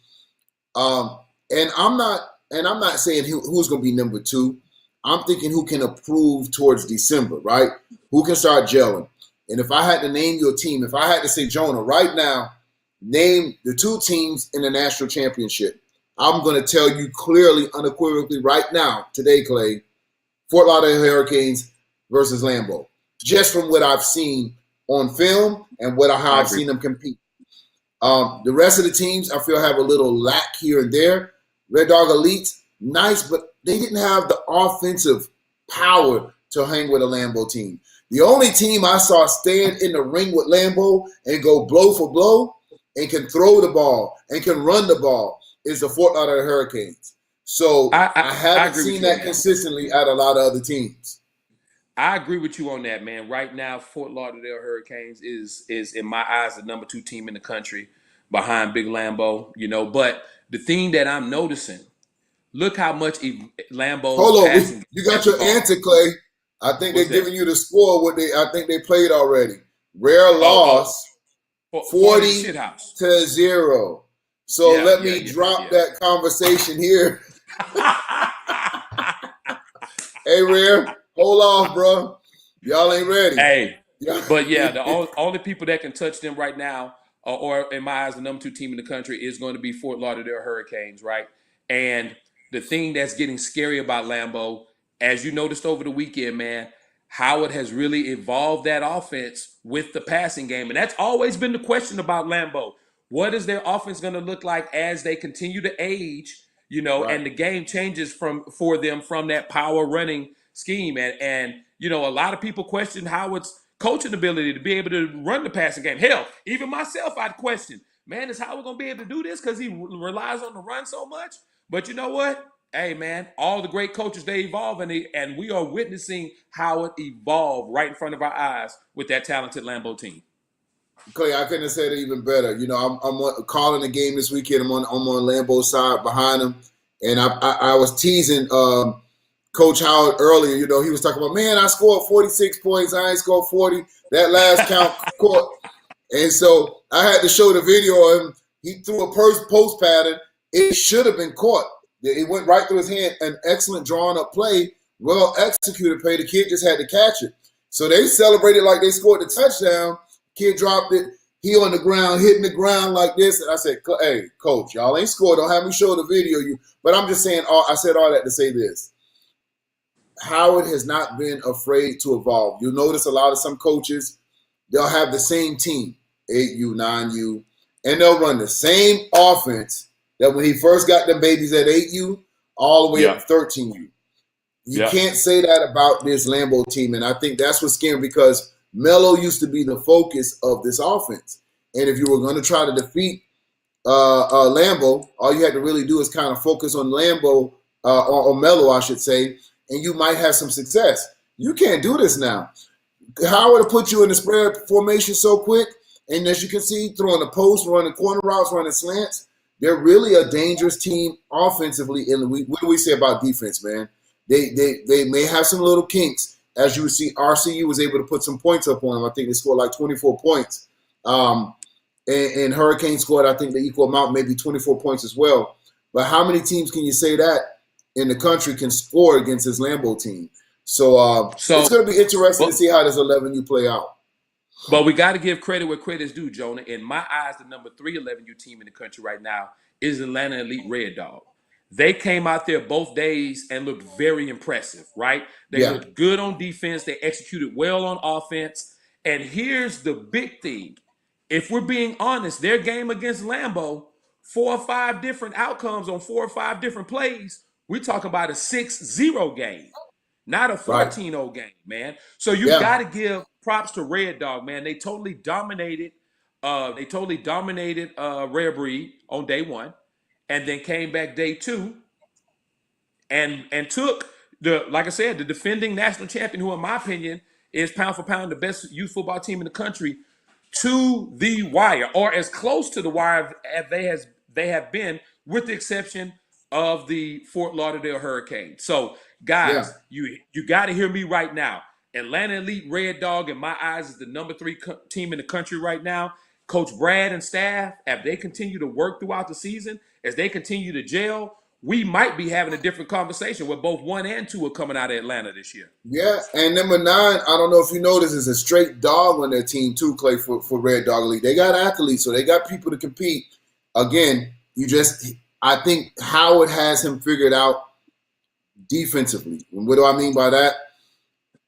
And I'm not saying who's gonna be number 2. I'm thinking who can improve towards December, right? Who can start gelling. And if I had to name your team, if I had to say, Jonah, right now, name the 2 teams in the national championship. I'm going to tell you clearly, unequivocally right now, today, Clay, Fort Lauderdale Hurricanes versus Lambeau. Just from what I've seen on film and how I've seen them compete. The rest of the teams, I feel, have a little lack here and there. Red Dog Elites, nice, but they didn't have the offensive power to hang with a Lambeau team. The only team I saw stand in the ring with Lambeau and go blow for blow and can throw the ball and can run the ball is the Fort Lauderdale Hurricanes. So I haven't seen that consistently at a lot of other teams. I agree with you on that, man. Right now, Fort Lauderdale Hurricanes is in my eyes the number 2 team in the country behind Big Lambeau, you know. But the thing that I'm noticing, look how much Lambeau's Hold on, passing. you got your answer, Clay. I think they're giving you the score. I think they played already. Rare loss 40-0. So let me drop that conversation here. Hey, Rare, hold off, bro. Y'all ain't ready. Hey, but yeah, the only people that can touch them right now, or in my eyes, the number 2 team in the country is going to be Fort Lauderdale Hurricanes, right? And the thing that's getting scary about Lambeau, as you noticed over the weekend, man, Howard has really evolved that offense with the passing game. And that's always been the question about Lambeau. What is their offense going to look like as they continue to age, you know, and the game changes for them from that power running scheme. And you know, a lot of people question Howard's coaching ability to be able to run the passing game. Hell, even myself, I'd question, man, is Howard going to be able to do this because he relies on the run so much? But you know what? Hey, man, all the great coaches, they evolve, and we are witnessing Howard evolve right in front of our eyes with that talented Lambeau team. Clay, I couldn't have said it even better. You know, I'm calling the game this weekend. I'm on Lambeau's side behind him, and I was teasing Coach Howard earlier. You know, he was talking about, man, I scored 46 points. I ain't scored 40. That last count caught. And so I had to show the video of him. He threw a post pattern. It should have been caught. It went right through his hand. An excellent drawn up play, well executed play. The kid just had to catch it. So they celebrated like they scored the touchdown. Kid dropped it. He on the ground, hitting the ground like this. And I said, hey, Coach, y'all ain't scored. Don't have me show the video. But I'm just saying, I said all that to say this. Howard has not been afraid to evolve. You'll notice a lot of some coaches, they'll have the same team, 8U, 9U, and they'll run the same offense that when he first got them babies at 8U all the way up to 13U. You can't say that about this Lambeau team, and I think that's what's scary because Melo used to be the focus of this offense. And if you were going to try to defeat Lambeau, all you had to really do is kind of focus on Lambeau, or Melo, I should say, and you might have some success. You can't do this now. Howard will put you in the spread formation so quick, and as you can see, throwing the post, running corner routes, running slants, they're really a dangerous team offensively. And what do we say about defense, man? They may have some little kinks. As you see, RCU was able to put some points up on them. I think they scored like 24 points. And Hurricane scored, I think, the equal amount, maybe 24 points as well. But how many teams can you say that in the country can score against this Lambeau team? So it's going to be interesting to see how this 11U play out. But we got to give credit where credit is due, Jonah. In my eyes, the number 3 11U team in the country right now is Atlanta Elite Red Dog. They came out there both days and looked very impressive, right? They looked good on defense. They executed well on offense. And here's the big thing. If we're being honest, their game against Lambeau, 4 or 5 different outcomes on 4 or 5 different plays, we're talking about a 6-0 game, not a 14-0 game, man. So you got to give props to Red Dog, man. They totally dominated. Rare Breed on day 1. And then came back day 2 and took like I said, the defending national champion, who in my opinion is pound for pound the best youth football team in the country, to the wire, or as close to the wire as they have been, with the exception of the Fort Lauderdale Hurricane. So guys, you got to hear me right now. Atlanta Elite Red Dog, in my eyes, is the number 3 team in the country right now. Coach Brad and staff, as they continue to work throughout the season, as they continue to gel, we might be having a different conversation where both 1 and 2 are coming out of Atlanta this year. Yeah, and number 9, I don't know if you notice, is a straight dog on their team too, Clay, for Red Dog Elite. They got athletes, so they got people to compete. Again, I think Howard has him figured out defensively. And what do I mean by that?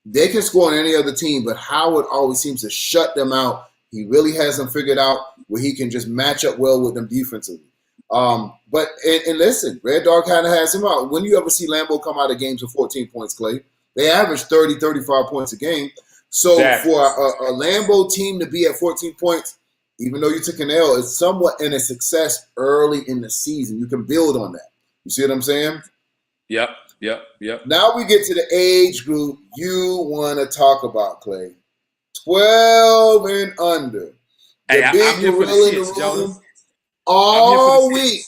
They can score on any other team, but Howard always seems to shut them out. He really has them figured out where he can just match up well with them defensively. But listen, Red Dog kind of has him out. When you ever see Lambeau come out of games with 14 points, Clay, they average 30, 35 points a game. So for a Lambeau team to be at 14 points, even though you took an L, it's somewhat in a success early in the season. You can build on that. You see what I'm saying? Yep. Now we get to the age group you want to talk about, Clay. 12 and under. Hey, The I'm big here for the gorilla in shits, the Jonas. room all I'm here for the week.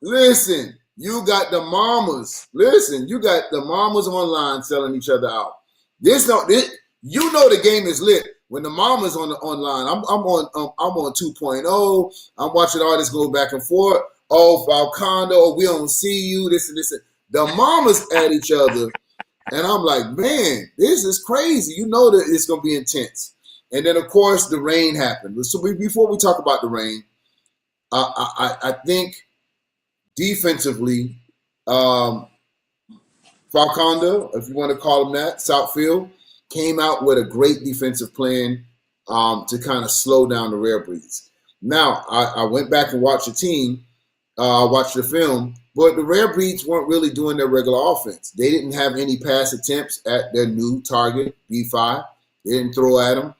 Listen, you got the mamas. Listen, you got the mamas online selling each other out. You know the game is lit when the mamas online. I'm on 2.0. I'm watching all this go back and forth. Oh, Falcondo, we don't see you. This and this. The mamas at each other, and I'm like, man, this is crazy. You know that it's gonna be intense. And then of course the rain happened. So before we talk about the rain, I think defensively, Falconda, if you want to call him that, Southfield, came out with a great defensive plan to kind of slow down the Rare Breeds. Now, I went back and watched the team, watched the film, but the Rare Breeds weren't really doing their regular offense. They didn't have any pass attempts at their new target, B5. They didn't throw at them.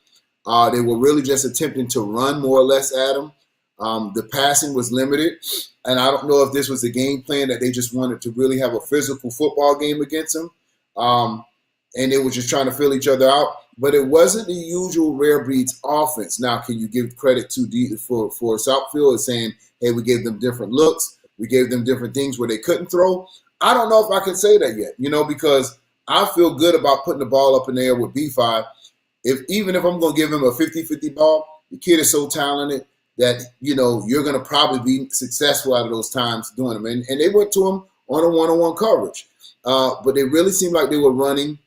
They were really just attempting to run more or less at them. The passing was limited, and I don't know if this was a game plan that they just wanted to really have a physical football game against them, and they were just trying to fill each other out. But it wasn't the usual Rare Breeds offense. Now, can you give credit for Southfield as saying, hey, we gave them different looks, we gave them different things where they couldn't throw? I don't know if I can say that yet, because I feel good about putting the ball up in the air with B5. Even if I'm going to give him a 50-50 ball, the kid is so talented that, you're going to probably be successful out of those times doing them. And they went to him on a one-on-one coverage. But they really seemed like they were running.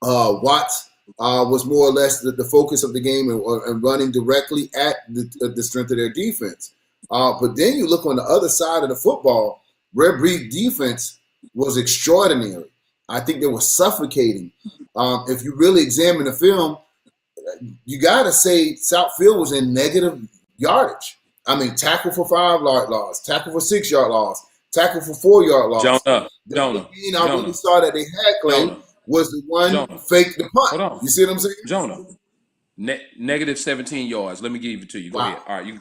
Watts was more or less the focus of the game and running directly at the strength of their defense. But then you look on the other side of the football, Red Breed defense was extraordinary. I think they were suffocating. If you really examine the film, you got to say Southfield was in negative yardage. I mean, tackle for 5-yard loss, tackle for 6-yard loss, tackle for 4-yard loss. Jonah. Really saw that they had, Clay, was the one fake the punt. Hold on. You see what I'm saying? Jonah. Negative 17 yards. Let me give it to you. Go ahead. All right.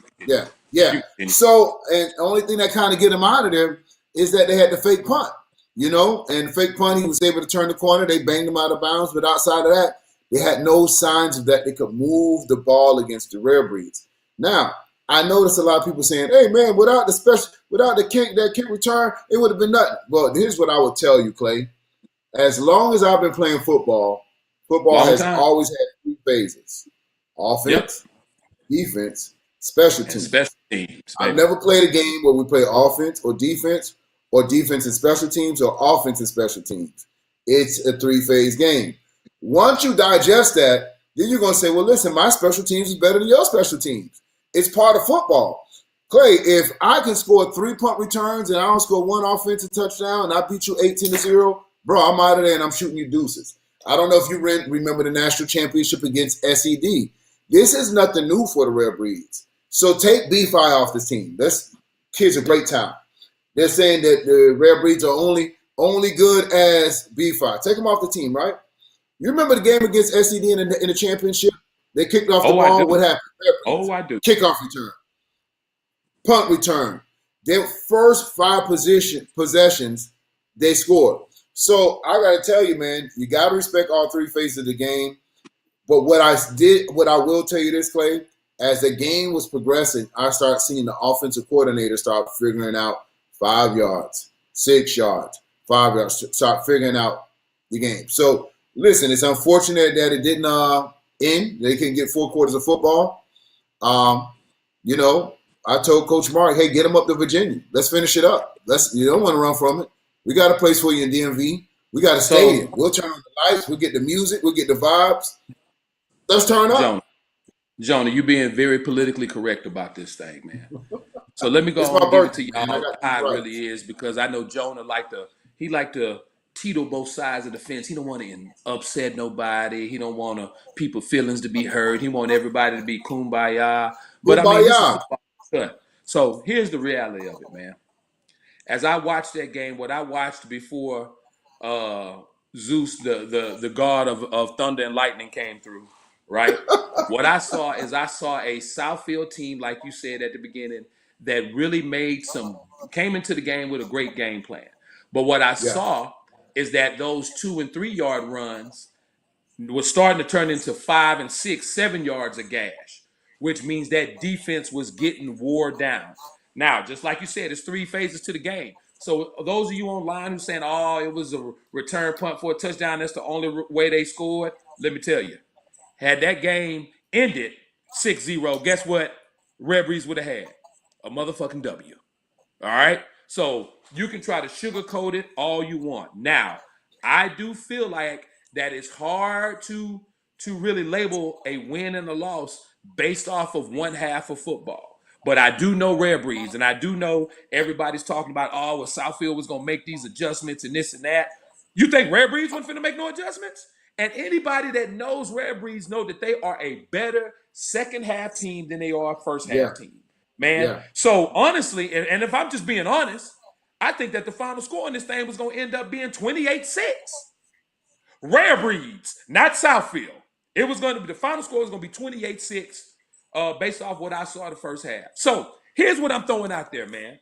Yeah. So, and the only thing that kind of get him out of there is that they had the fake punt, and fake punt, he was able to turn the corner. They banged him out of bounds. But outside of that, they had no signs of that they could move the ball against the Rare Breeds. Now, I noticed a lot of people saying, "Hey man, without that kick return, it would have been nothing." Well, here's what I would tell you, Clay. As long as I've been playing football, football Long has time. always had three phases: offense, defense, special And teams. special teams. I've Baby. never played a game where we play offense, or defense and special teams, or offense and special teams. It's a three-phase game. Once you digest that, then you're going to say, well, listen, my special teams is better than your special teams. It's part of football. Clay, if I can score 3 punt returns and I don't score 1 offensive touchdown and I beat you 18-0, bro, I'm out of there and I'm shooting you deuces. I don't know if you remember the national championship against SED. This is nothing new for the Rare Breeds. So take B-Fi off this team. This kid's a great talent. They're saying that the Rare Breeds are only good as B-Fi. Take them off the team, right? You remember the game against SED in the championship? They kicked off the ball. What happened? I do. Kickoff return. Punt return. Their first 5 possessions, they scored. So I got to tell you, man, you got to respect all 3 phases of the game. But what I will tell you this, Clay, as the game was progressing, I started seeing the offensive coordinator start figuring out 5 yards, 6 yards, 5 yards, start figuring out the game. So listen, it's unfortunate that it didn't end. They couldn't get 4 quarters of football. You know, I told Coach Mark, hey, get him up to Virginia. Let's finish it up. You don't want to run from it. We got a place for you in DMV. We got a stadium. We'll turn on the lights. We'll get the music. We'll get the vibes. Let's turn up. Jonah, you're being very politically correct about this thing, man. So let me go It's on my and give it birthday, to y'all man. I got how it these really is, because I know Jonah like to teeter both sides of the fence. He don't want to upset nobody. He don't want people's feelings to be hurt. He want everybody to be kumbaya. But I mean, this is football. Good. So here's the reality of it, man. As I watched that game, what I watched before Zeus, the god of thunder and lightning, came through, right? What I saw is a Southfield team, like you said at the beginning, that really came into the game with a great game plan. But what I saw is that those 2 and 3 yard runs was starting to turn into 5 and 6, 7 yards a gash, which means that defense was getting wore down. Now, just like you said, it's 3 phases to the game. So those of you online who saying, oh, it was a return punt for a touchdown, that's the only way they scored, let me tell you, had that game ended 6-0, guess what Red Breeze would have had? A motherfucking W. All right? So you can try to sugarcoat it all you want. Now, I do feel like that it's hard to really label a win and a loss based off of one half of football. But I do know Rare Breeds, and I do know everybody's talking about, oh, well, Southfield was going to make these adjustments and this and that. You think Rare Breeds wasn't finna make no adjustments? And anybody that knows Rare Breeds know that they are a better second half team than they are first half team. Man. Yeah. So honestly, and if I'm just being honest, I think that the final score on this thing was going to end up being 28-6. Rare Breeds, not Southfield. It was going to be, the final score was going to be 28-6 based off what I saw the first half. So here's what I'm throwing out there, man.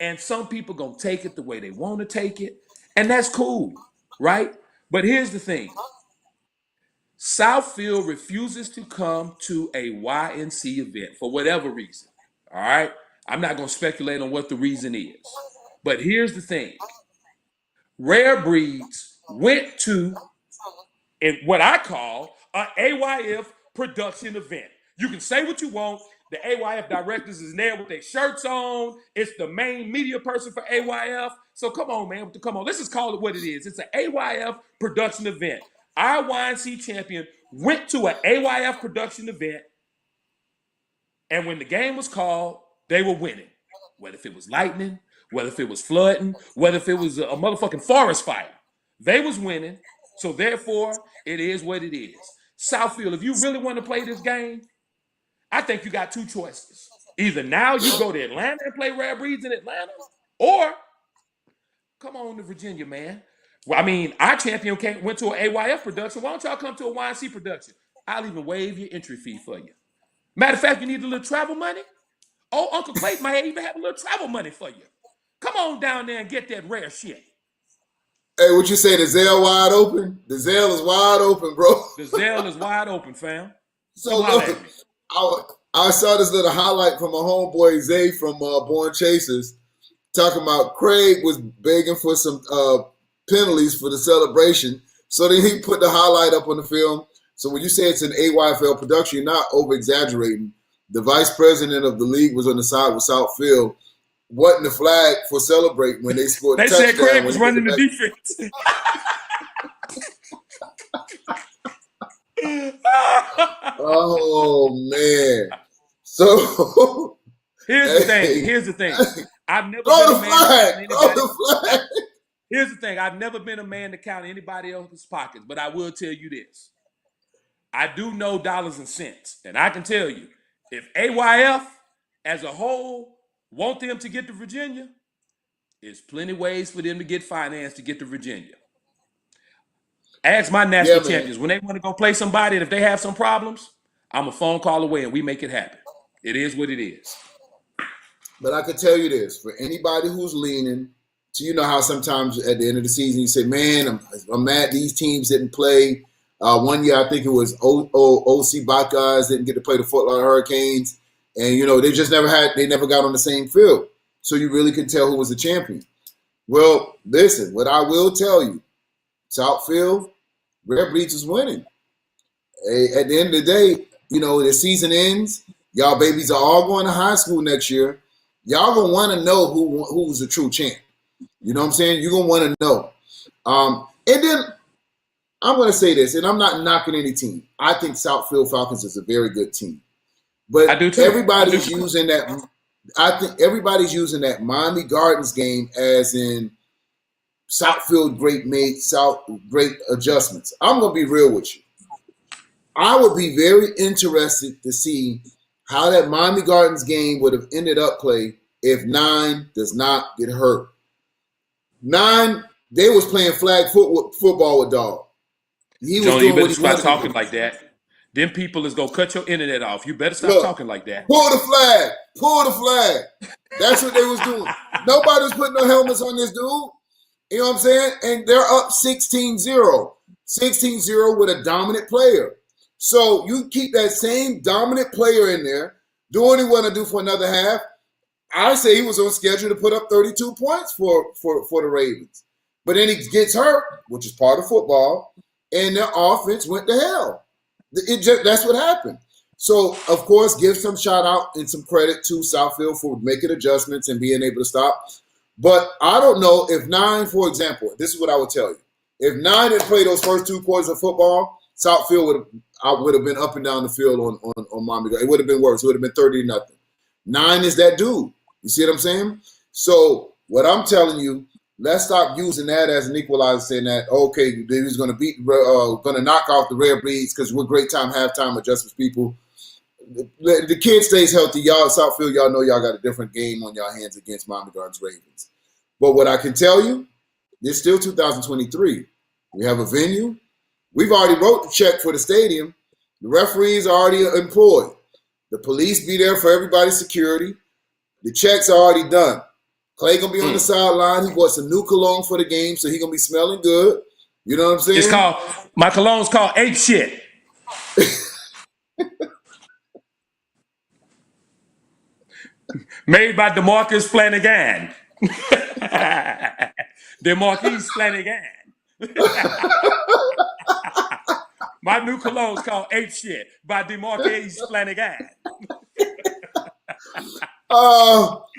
And some people going to take it the way they want to take it. And that's cool, right? But here's the thing. Southfield refuses to come to a YNC event for whatever reason. All right? I'm not going to speculate on what the reason is. But here's the thing. Rare Breeds went to what I call an AYF production event. You can say what you want. The AYF directors is there with their shirts on. It's the main media person for AYF. So come on, man. Come on. Let's just call it what it is. It's an AYF production event. Our YNC champion went to an AYF production event, and when the game was called, they were winning. Whether if it was lightning, whether if it was flooding, whether if it was a motherfucking forest fire, they was winning. So therefore, it is what it is. Southfield, if you really want to play this game, I think you got 2 choices. Either now you go to Atlanta and play Rare Breeds in Atlanta, or come on to Virginia, man. Well, I mean, our champion went to an AYF production. Why don't y'all come to a YNC production? I'll even waive your entry fee for you. Matter of fact, you need a little travel money? Oh, Uncle Clayton might even have a little travel money for you. Come on down there and get that rare shit. Hey, what you say, the Zelle wide open? The Zelle is wide open, bro. The Zelle is wide open, fam. So look, I saw this little highlight from my homeboy Zay from Born Chasers talking about Craig was begging for some penalties for the celebration. So then he put the highlight up on the film. So when you say it's an AYFL production, you're not over-exaggerating. The vice president of the league was on the side with Southfield, wanting the flag for celebrating when they scored. They a touchdown. said Craig was running the defense. Oh man! So here's the thing. I've never throw been the a man flag. to count Throw anybody. the flag. Here's the thing. I've never been a man to count anybody else's pockets, but I will tell you this. I do know dollars and cents, and I can tell you, if AYF as a whole want them to get to Virginia, there's plenty ways for them to get finance to get to Virginia. Ask my national champions when they want to go play somebody, and if they have some problems, I'm a phone call away and we make it happen. It is what it is. But I can tell you this, for anybody who's leaning to, you know how sometimes at the end of the season you say, man, I'm mad these teams didn't play. One year I think it was OC Buckeyes didn't get to play the Fort Lauderdale Hurricanes. And, you know, they never got on the same field. So you really could tell who was the champion. Well, listen, what I will tell you, Southfield, Rare Breeds is winning. At the end of the day, you know, the season ends. Y'all babies are all going to high school next year. Y'all going to want to know who's the true champ. You know what I'm saying? You're going to want to know. And then I'm going to say this, and I'm not knocking any team. I think Southfield Falcons is a very good team. But I do too. Everybody's using that. I think everybody's using that Miami Gardens game as in Southfield great adjustments. I'm going to be real with you. I would be very interested to see how that Miami Gardens game would have ended up play if 9 does not get hurt. 9, they was playing flag football with Dog. He was doing you better stop talking like that. Them people is going to cut your internet off. You better stop talking like that. Pull the flag. Pull the flag. That's what they was doing. Nobody was putting no helmets on this dude. You know what I'm saying? And they're up 16-0. 16-0 with a dominant player. So you keep that same dominant player in there, do what he want to do for another half. I say he was on schedule to put up 32 points for the Ravens. But then he gets hurt, which is part of football, and their offense went to hell. That's what happened. So, of course, give some shout out and some credit to Southfield for making adjustments and being able to stop. But I don't know if 9, for example, this is what I would tell you. If 9 didn't play those first 2 quarters of football, Southfield would have been up and down the field on Miami. It would have been worse. It would have been 30-0. 9 is that dude. You see what I'm saying? So what I'm telling you, let's stop using that as an equalizer, saying that, okay, he's going to knock off the Rare Breeds because we're great time, halftime adjustments people. The kid stays healthy. Y'all, Southfield, y'all know y'all got a different game on y'all hands against Miami Gardens Ravens. But what I can tell you, it's still 2023. We have a venue. We've already wrote the check for the stadium. The referees are already employed. The police be there for everybody's security. The checks are already done. Clay going to be on the sideline. He bought some new cologne for the game, so he going to be smelling good. You know what I'm saying? My cologne's called Ape Shit. Made by DeMarcus Flanagan. DeMarcus Flanagan. My new cologne's called Ape Shit by DeMarcus Flanagan.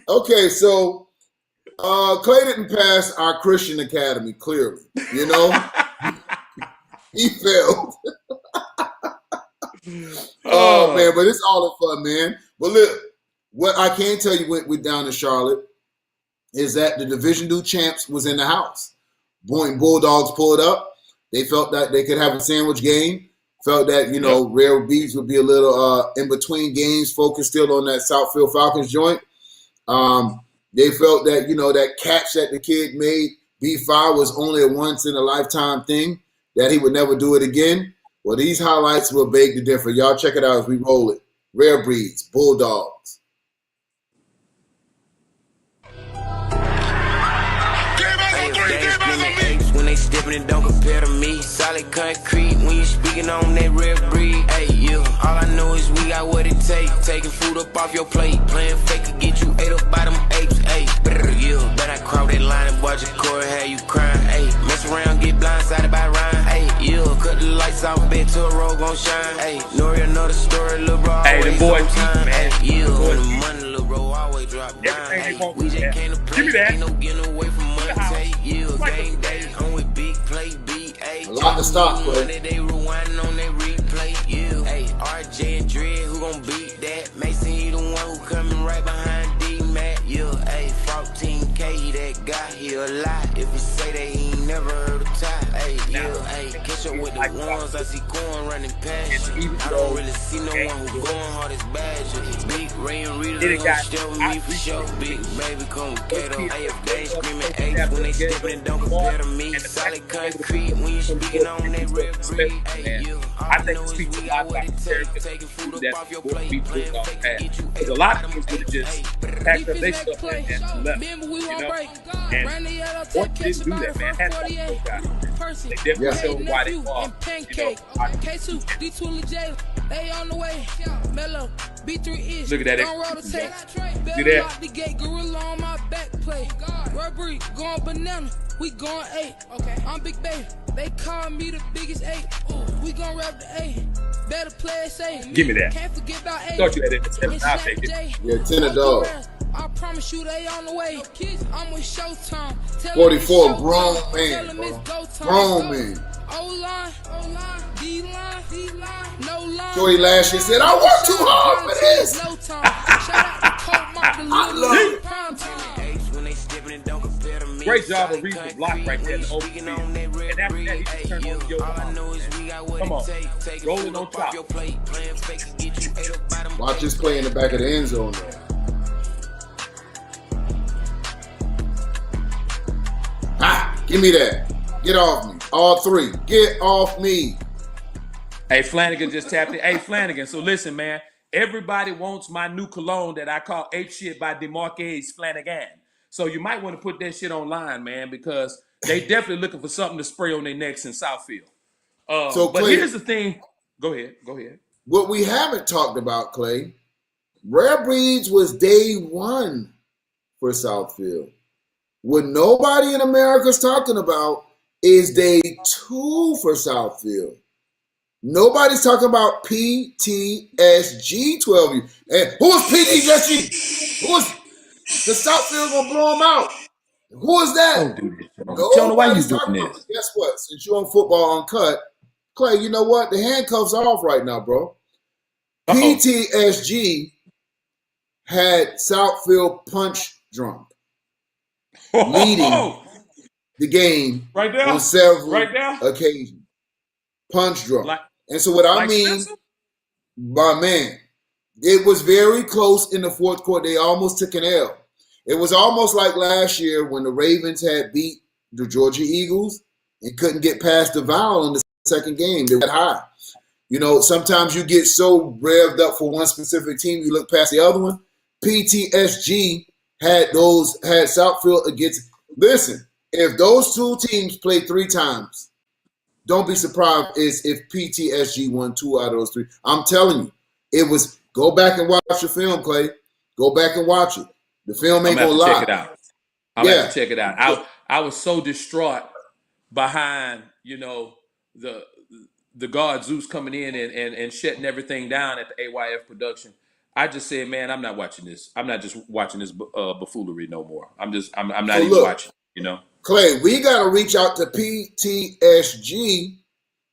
Okay, so Clay didn't pass our Christian Academy, clearly. You know? He failed. Oh, man, but it's all in fun, man. But look, what I can tell you with down in Charlotte is that the Division II champs was in the house. Boynton Bulldogs pulled up. They felt that they could have a sandwich game. Felt that, you know, Rare Beats would be a little in between games, focused still on that Southfield Falcons joint. They felt that, you know, that catch that the kid made, B5, was only a once-in-a-lifetime thing, that he would never do it again. Well, these highlights will beg the difference. Y'all check it out as we roll it. Rare Breeds, Bulldogs. When they stepping it, don't compare to me. Solid concrete when you speaking on that rare breed. Hey, yeah. All I know is we got what it take. taking food up off your plate. Playing fake could get you ate up by them apes. Hey, yeah, bet I crowd that line and watch your core, have you crying. Hey, mess around, get blindsided by Ryan. Hey, yeah, cut the lights off, bet to a road gon' shine. Hey, Nori another story, little bro. Hey, the boys on time. man. Hey, yeah, on the money, little bro, always drop down. Everything Hey, they want we just that. came to play. Give me that. Ain't no getting away from money. Hey, yeah, game day. I'm with big play, B.A. A lot to stop, bro. They rewind on their replay. Yeah, hey, RJ and Dre, who gon' beat that? Mason, he the one who coming right behind D-Mac. Yeah, hey, 14K, that guy here a lot. If you say they ain't never heard of Ty. Hey, yeah, hey, catch up with the ones I see going running past you. I don't really see no one who going hard as Badger. Big Ray and Rita, they gon' step with me for sure. Big baby, come with Kato. Hey, if they ain't screaming apes when they steppin' and don't compare to me. Solid concrete when you speaking on that red breed. Hey, yeah, I think it's people a lot about that's what we put on past. Because a lot of people would have just packed up their stuff and left. And what didn't do that, man. Had to guys. They definitely showed why they are. They on the way, Mellow, B3 ish. Look at that. See that? The gate, gorilla on my back play. Robbery, going banana, we going 8. Okay. I'm Big Baby, they call me the biggest 8. We gon' rap the 8. Better play it safe. Give me that. Can't forget about 8. Thought you had it at 7. I'll take it. Yeah, 10 a dog. I promise you they on the way. I'm with Showtime. 44, grown man, bro. Grown man. O-line, D-line, no line. Joey last year said, I work too hard for this. No time. Shout out to Colt Mark, the I love it. prime time. Great job of reading the block right there in the open field. And after that, he just turned on your Come on. Rolling on top. Watch this play in the back of the end zone, though. Ah, give me that. Get off me. All 3. Get off me. Hey, Flanagan just tapped it. Hey, Flanagan. So listen, man. Everybody wants my new cologne that I call Ape Shit by DeMarquez Flanagan. So you might want to put that shit online, man, because they definitely looking for something to spray on their necks in Southfield. So, but Clay, here's the thing. Go ahead. What we haven't talked about, Clay, Rare Breeds was day 1 for Southfield. What nobody in America's talking about is day 2 for Southfield. Nobody's talking about PTSG 12U. And who is PTSG? Who is the Southfield gonna blow them out? Who is that? Don't do this. Jonah, why you doing this? Guess what? Since you're on football uncut, Clay, you know what? The handcuffs are off right now, bro. PTSG had Southfield punch drunk, leading the game right there on several occasions. Punch drunk. And so what I mean, my man, it was very close in the fourth quarter. They almost took an L. It was almost like last year when the Ravens had beat the Georgia Eagles and couldn't get past the vowel in the second game. They were that high. You know, sometimes you get so revved up for one specific team, you look past the other one. PTSG had Southfield against. Listen, if those 2 teams play 3 times, don't be surprised if PTSG won 2 out of those 3. I'm telling you, it was. Go back and watch the film, Clay. Go back and watch it. The film ain't gonna lie. Check it out. I'm gonna have to check it out. I was so distraught behind, the guard Zeus coming in and shutting everything down at the AYF production. I just said, man, I'm not watching this. I'm not just watching this buffoonery no more. I'm not even watching. Clay, we got to reach out to PTSG.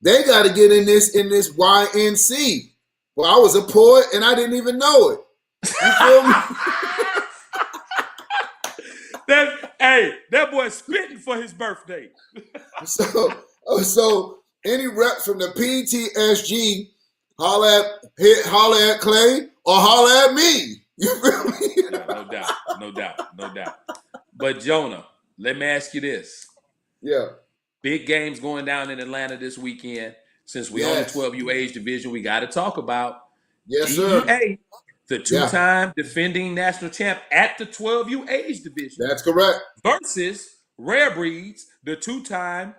They got to get in this YNC. Well, I was a poet and I didn't even know it. You feel me? That boy spitting for his birthday. So any reps from the PTSG, holla at Clay or holla at me. You feel me? No doubt. But Jonah, let me ask you this. Yeah. Big games going down in Atlanta this weekend. Since we're on the 12U age division, we got to talk about DUA, the 2-time defending national champ at the 12U age division. That's correct. Versus Rare Breeds, the 2-time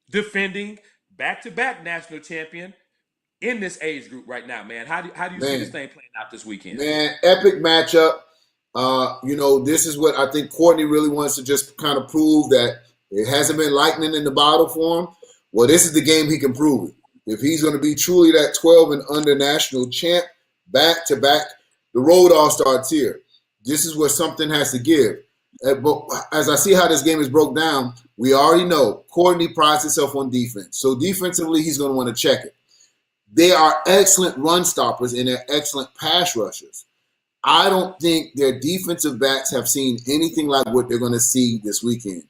defending back-to-back national champion in this age group right now, man. How do you see this Man, thing playing out this weekend? epic matchup. This is what I think Courtney really wants to just kind of prove that it hasn't been lightning in the bottle for him. Well, this is the game he can prove it. If he's going to be truly that 12 and under national champ, back to back, the road all starts here. This is where something has to give. But as I see how this game is broke down, we already know Courtney prides himself on defense. So defensively, he's going to want to check it. They are excellent run stoppers and they're excellent pass rushers. I don't think their defensive backs have seen anything like what they're going to see this weekend.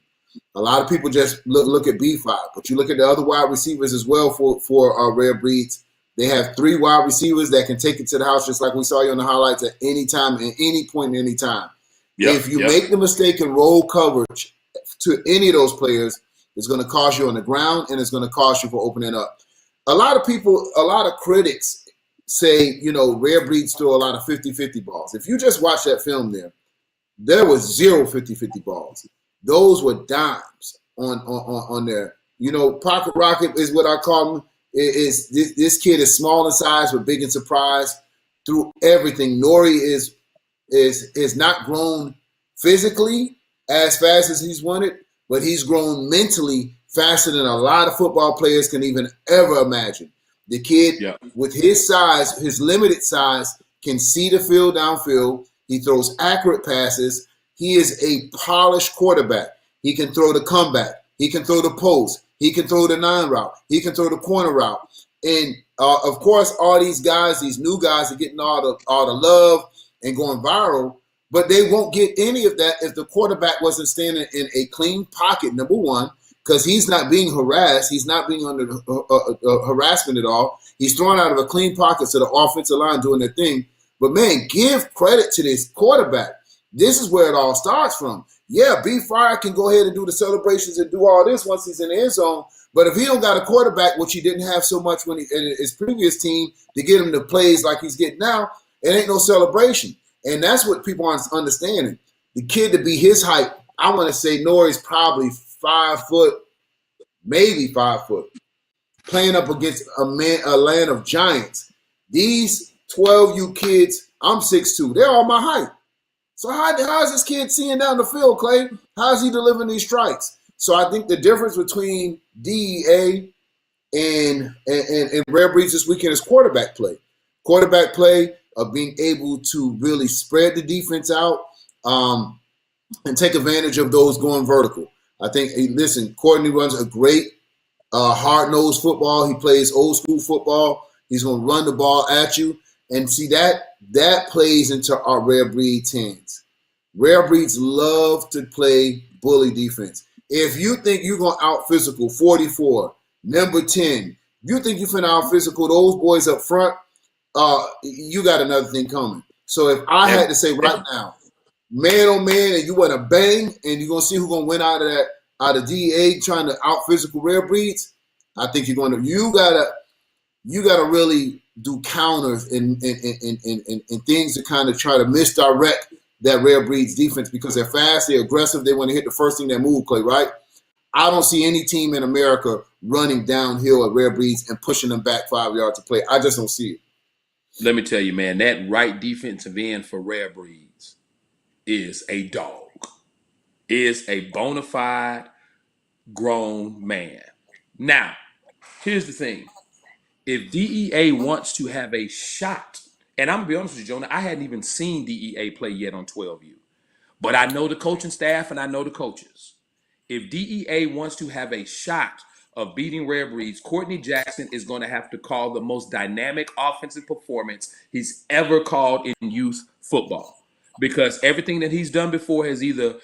A lot of people just look at B5, but you look at the other wide receivers as well for Rare Breeds. They have 3 wide receivers that can take it to the house, just like we saw you on the highlights at any time, at any point, any time. If you make the mistake and roll coverage to any of those players, it's going to cost you on the ground and it's going to cost you for opening up. A lot of critics say, Rare Breeds throw a lot of 50-50 balls. If you just watch that film there was 0 50-50 balls. Those were dimes on there. Pocket Rocket is what I call him. This kid is small in size but big in surprise through everything. Nori is not grown physically as fast as he's wanted, but he's grown mentally faster than a lot of football players can even ever imagine. The kid, with his size, his limited size, can see the field downfield. He throws accurate passes. He is a polished quarterback. He can throw the comeback. He can throw the post. He can throw the 9 route. He can throw the corner route. And, of course, all these guys, these new guys are getting all the love and going viral, but they won't get any of that if the quarterback wasn't standing in a clean pocket, number one, because he's not being harassed. He's not being under harassment at all. He's thrown out of a clean pocket to the offensive line doing their thing. But, man, give credit to this quarterback. This is where it all starts from. Yeah, B-Fire can go ahead and do the celebrations and do all this once he's in the end zone. But if he don't got a quarterback, which he didn't have so much when in his previous team to get him to plays like he's getting now, it ain't no celebration. And that's what people aren't understanding. The kid to be his height, I want to say Nori's probably 5 foot, maybe 5 foot, playing up against a land of giants. These 12U kids, I'm 6'2". They're all my height. So how is this kid seeing down the field, Clay? How is he delivering these strikes? So I think the difference between DEA and Rare Breeds this weekend is quarterback play. Quarterback play of being able to really spread the defense out and take advantage of those going vertical. I think, listen, Courtney runs a great hard-nosed football. He plays old-school football. He's going to run the ball at you. And see, that plays into our Rare Breeds hands. Rare Breeds love to play bully defense. If you think you're going to out-physical 44, number 10, you think you're finna out-physical those boys up front, you got another thing coming. So if I had to say right now, man on man, and you want to bang, and you're going to see who's going to win out of DEA trying to out-physical Rare Breeds, I think you gotta really do counters and things to kind of try to misdirect that Rare Breeds defense because they're fast, they're aggressive, they want to hit the first thing that move, Clay, right? I don't see any team in America running downhill at Rare Breeds and pushing them back 5 yards to play. I just don't see it. Let me tell you, man, that right defensive end for Rare Breeds is a dog, is a bona fide grown man. Now, here's the thing. If DEA wants to have a shot, and I'm going to be honest with you, Jonah, I hadn't even seen DEA play yet on 12U. But I know the coaching staff and I know the coaches. If DEA wants to have a shot of beating Rare Breeds, Courtney Jackson is going to have to call the most dynamic offensive performance he's ever called in youth football. Because everything that he's done before has either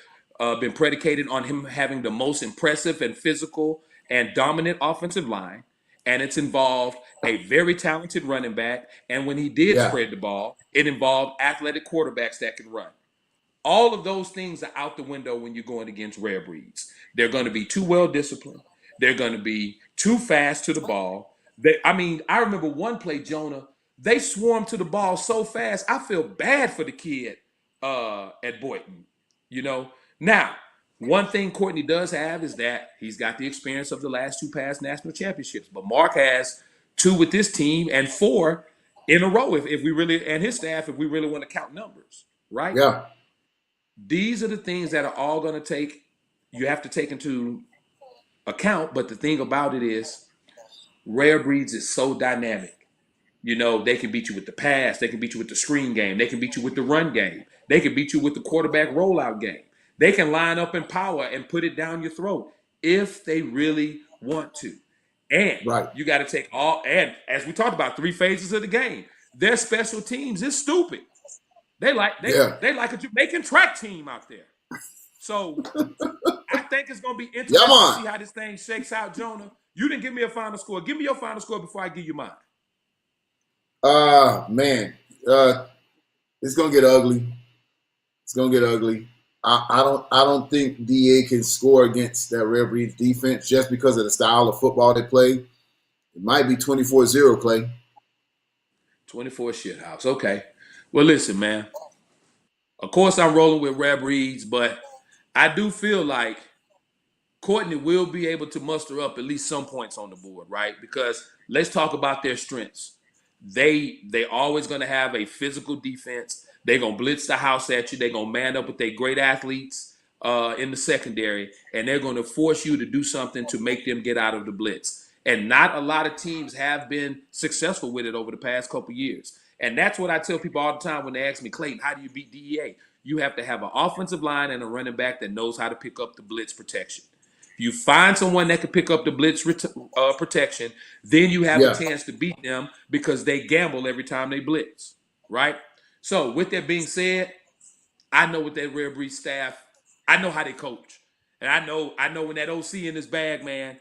been predicated on him having the most impressive and physical and dominant offensive line, and it's involved a very talented running back. And when he did spread the ball, it involved athletic quarterbacks that can run. All of those things are out the window when you're going against Rare Breeds. They're going to be too well disciplined. They're going to be too fast to the ball. I remember one play, Jonah, they swarmed to the ball so fast, I feel bad for the kid at Boynton. Now, one thing Courtney does have is that he's got the experience of the last 2 past national championships. But Mark has 2 with this team, and 4 in a row if we really, and his staff, if we really want to count numbers, right? Yeah. These are the things that are all going to you have to take into account. But the thing about it is, Rare Breeds is so dynamic. You know, they can beat you with the pass. They can beat you with the screen game. They can beat you with the run game. They can beat you with the quarterback rollout game. They can line up in power and put it down your throat if they really want to. And Right. you got to take and as we talked about, 3 phases of the game. Their special teams is stupid. They like a Jamaican track team out there. So I think it's going to be interesting to see how this thing shakes out, Jonah. You didn't give me a final score. Give me your final score before I give you mine. Man, it's gonna get ugly. It's gonna get ugly. I don't think DA can score against that Rare Breeds defense just because of the style of football they play. It might be 24-0, Clay. 24 shithouse. Okay. Well, listen, man. Of course, I'm rolling with Rare Breeds, but I do feel like Courtney will be able to muster up at least some points on the board, right? Because let's talk about their strengths. They always going to have a physical defense. They're going to blitz the house at you. They're going to man up with their great athletes in the secondary, and they're going to force you to do something to make them get out of the blitz. And not a lot of teams have been successful with it over the past couple years. And that's what I tell people all the time when they ask me, Clayton, how do you beat DEA? You have to have an offensive line and a running back that knows how to pick up the blitz protection. You find someone that can pick up the blitz protection, then you have a chance to beat them because they gamble every time they blitz, right? So with that being said, I know with that Rare Breed staff, I know how they coach. And I know when that OC in his bag, man,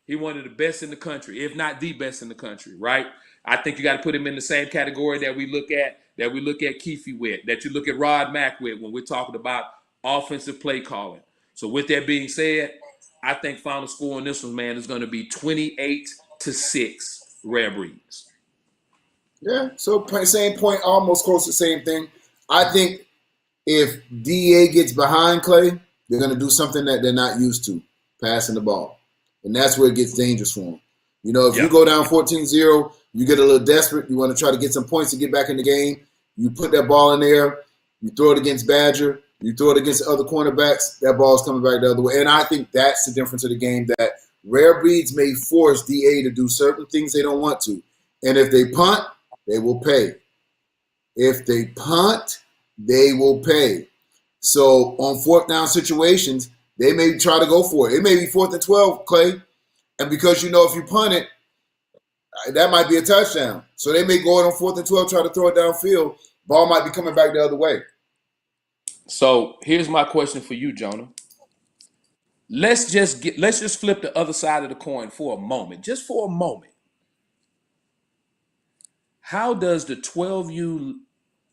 he one of the best in the country, if not the best in the country, right? I think you got to put him in the same category that we look at Keefe with, that you look at Rod Mack with when we're talking about offensive play calling. So with that being said, I think final score on this one, man, is going to be 28-6 Rare Breeds. Yeah, so same point, almost close to the same thing. I think if DA gets behind Clay, they're going to do something that they're not used to, passing the ball. And that's where it gets dangerous for them. You know, if you go down 14-0, you get a little desperate, you want to try to get some points to get back in the game, you put that ball in there, you throw it against Badger, you throw it against other cornerbacks, that ball's coming back the other way. And I think that's the difference of the game, that Rare Breeds may force DA to do certain things they don't want to. And if they punt, they will pay. If they punt, they will pay. So on 4th down situations, they may try to go for it. It may be 4th and 12, Clay. And because you know if you punt it, that might be a touchdown. So they may go in on 4th and 12, try to throw it downfield. Ball might be coming back the other way. So here's my question for you, Jonah. Let's just flip the other side of the coin for a moment, just for a moment. How does the 12U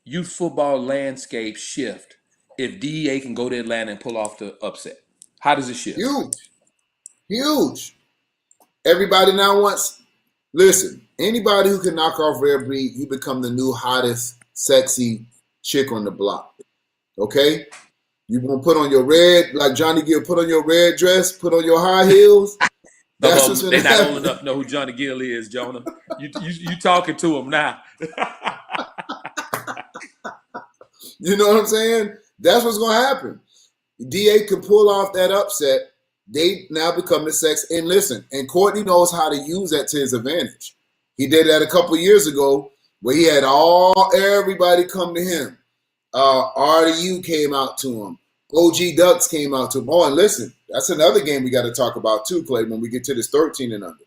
youth football landscape shift if DEA can go to Atlanta and pull off the upset? How does it shift? Huge. Everybody now wants. Listen, anybody who can knock off Rare Breed, you become the new hottest, sexy chick on the block. Okay? You gonna put on your red, like Johnny Gill, put on your red dress, put on your high heels. That's what's they're not old enough to know who Johnny Gill is, Jonah. You talking to him now. You know what I'm saying? That's what's gonna happen. DA can pull off that upset. They now become the sex. And listen, and Courtney knows how to use that to his advantage. He did that a couple years ago where he had everybody come to him. RDU came out to him. OG Ducks came out to him. Oh, and listen, that's another game we got to talk about too, Clay, when we get to this 13 and under.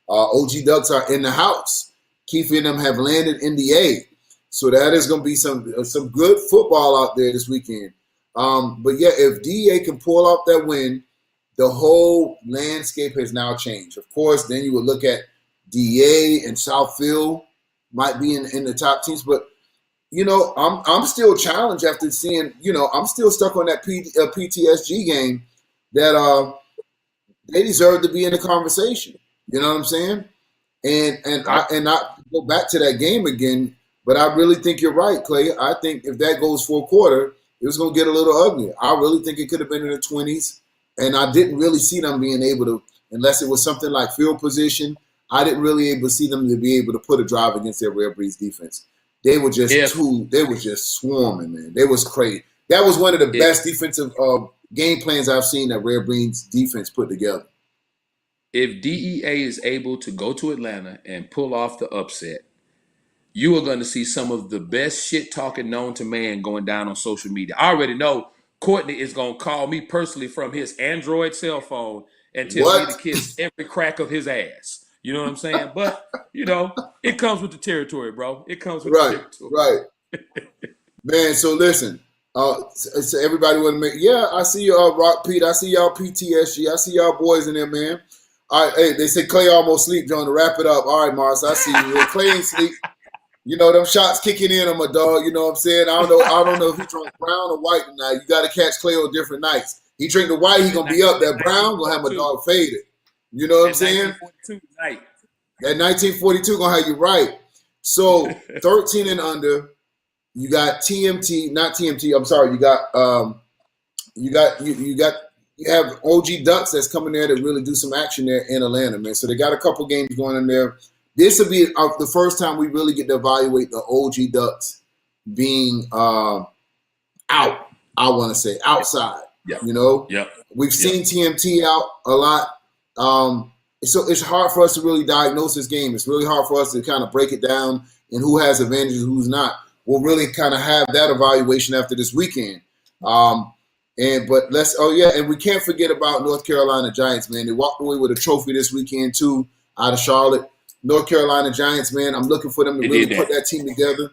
OG Ducks are in the house. Keefe and them have landed in the A. So that is going to be some good football out there this weekend. But yeah, if DA can pull off that win, the whole landscape has now changed. Of course, then you would look at DA and Southfield might be in the top teams, but you know, I'm still challenged after seeing, you know, I'm still stuck on that PTSG game that they deserve to be in the conversation. You know what I'm saying? And I go back to that game again, but I really think you're right, Clay. I think if that goes for a quarter, it was going to get a little ugly. I really think it could have been in the 20s, and I didn't really see them being able to, unless it was something like field position. I didn't really able to see them to be able to put a drive against their Rare Breeds defense. They were just they were just swarming, man. They was crazy. That was one of the best defensive game plans I've seen that Rare Breeds defense put together. If DEA is able to go to Atlanta and pull off the upset, you are going to see some of the best shit talking known to man going down on social media. I already know Courtney is going to call me personally from his Android cell phone and tell me to kiss every crack of his ass. You know what I'm saying? But, it comes with the territory, bro. It comes with the territory. Right. Man, so listen. So everybody want to make, I see you, Rock Pete. I see y'all PTSG. I see y'all boys in there, man. All right, hey, they say Clay almost sleep, John, to wrap it up. All right, Mars, I see you. Clay ain't sleep. Them shots kicking in on my dog. You know what I'm saying? I don't know if he drunk brown or white tonight. You got to catch Clay on different nights. He drink the white, he going to be up. That brown going to have my dog faded. You know what I'm saying? 1942 tonight. That 1942 going to have you right. So 13 and under, you got TMT, not TMT. I'm sorry. You have OG Ducks that's coming there to really do some action there in Atlanta, man. So they got a couple games going in there. This will be the first time we really get to evaluate the OG Ducks being out. I want to say outside. We've seen TMT out a lot. So it's hard for us to really diagnose this game. It's really hard for us to kind of break it down and who has advantages, who's not. We'll really kind of have that evaluation after this weekend. And we can't forget about North Carolina Giants, man. They walked away with a trophy this weekend too, out of Charlotte. North Carolina Giants, man. I'm looking for them to really put that team together.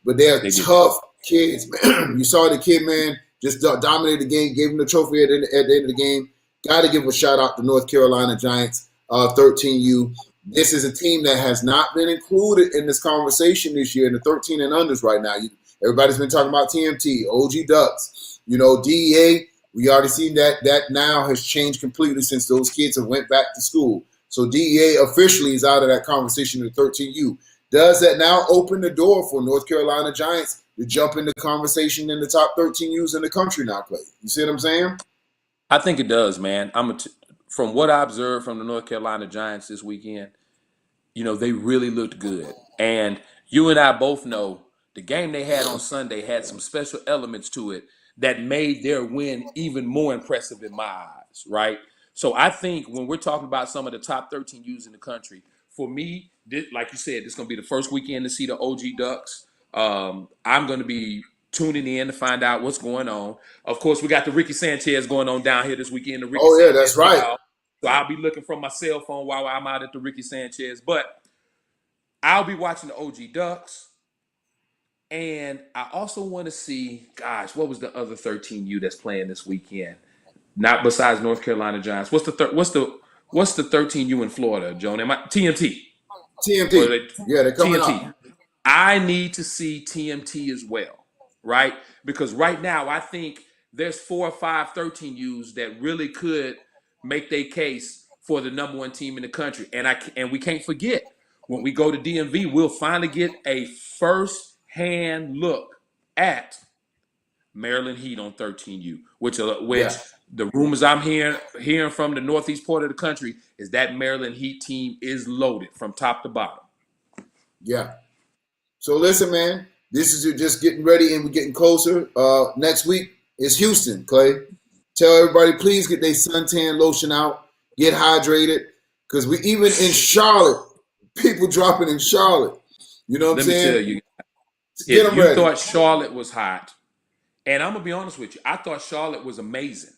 But they're tough kids, man. You saw the kid, man, just dominated the game, gave him the trophy at the end of the game. Got to give a shout out to North Carolina Giants, 13U. This is a team that has not been included in this conversation this year in the 13 and unders right now. Everybody's been talking about TMT, OG Ducks. DEA, we already seen that now has changed completely since those kids have went back to school. So DEA officially is out of that conversation in the 13U. Does that now open the door for North Carolina Giants to jump in the conversation in the top 13Us in the country now, Clay? You see what I'm saying? I think it does, man. From what I observed from the North Carolina Giants this weekend, they really looked good. And you and I both know the game they had on Sunday had some special elements to it that made their win even more impressive in my eyes, right? So I think when we're talking about some of the top 13Us in the country, for me, like you said, it's going to be the first weekend to see the OG Ducks. I'm going to be tuning in to find out what's going on. Of course, we got the Ricky Sanchez going on down here this weekend. Sanchez, that's right. So I'll be looking from my cell phone while I'm out at the Ricky Sanchez. But I'll be watching the OG Ducks. And I also want to see, what was the other 13U that's playing this weekend? Not besides North Carolina Giants. What's the 13U in Florida, Joan? TMT. TMT. They're coming TMT. up. I need to see TMT as well, right? Because right now I think there's 4 or 5 13Us that really could make their case for the number one team in the country. And we can't forget, when we go to DMV, we'll finally get a first-hand look at Maryland Heat on 13U, which the rumors I'm hearing from the northeast part of the country is that Maryland Heat team is loaded from top to bottom. Yeah. So listen, man, this is just getting ready and we're getting closer. Next week is Houston, Clay. Tell everybody, please get their suntan lotion out, get hydrated, because we even in Charlotte, people dropping in Charlotte. You know what I'm saying? Let me tell you, if you thought Charlotte was hot, and I'm going to be honest with you, I thought Charlotte was amazing.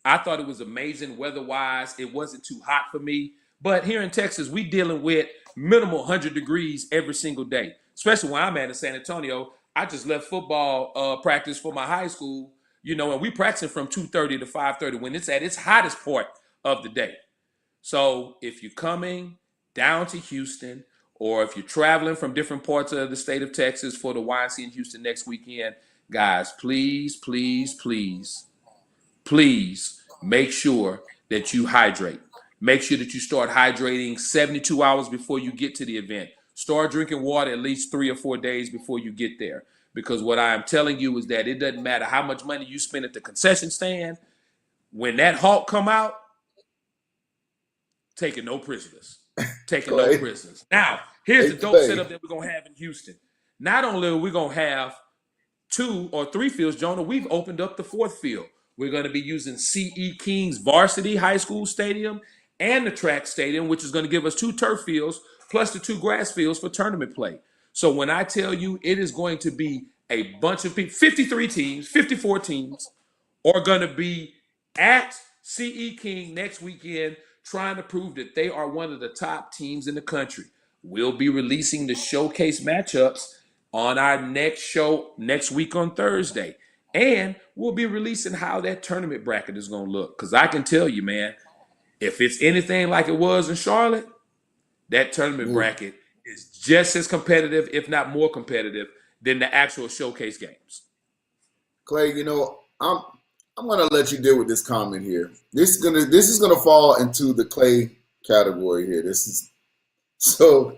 I thought it was amazing weather-wise. It wasn't too hot for me. But here in Texas, we dealing with minimal 100 degrees every single day, especially when I'm at in San Antonio. I just left football practice for my high school, and we practicing from 2:30 to 5:30 when it's at its hottest part of the day. So if you're coming down to Houston, or if you're traveling from different parts of the state of Texas for the YNC in Houston next weekend, guys, please, please, please, please make sure that you hydrate. Make sure that you start hydrating 72 hours before you get to the event. Start drinking water at least 3 or 4 days before you get there. Because what I am telling you is that it doesn't matter how much money you spend at the concession stand. When that Hulk come out, taking no prisoners. taking no Clay. prisoners. Now, here's Hey, the dope Clay. setup that we're gonna have in Houston. Not only are we gonna have 2 or 3 fields, Jonah, we've opened up the 4th field. We're going to be using C.E. King's varsity high school stadium and the track stadium, which is going to give us 2 turf fields plus the 2 grass fields for tournament play. So when I tell you it is going to be a bunch of people, 53 teams, 54 teams, are going to be at C.E. King next weekend trying to prove that they are one of the top teams in the country. We'll be releasing the showcase matchups on our next show next week on Thursday. And we'll be releasing how that tournament bracket is going to look. Because I can tell you, man, if it's anything like it was in Charlotte, that tournament bracket is just as competitive, if not more competitive, than the actual showcase games. Clay, I'm gonna let you deal with this comment here. This is gonna fall into the Clay category here. This is so.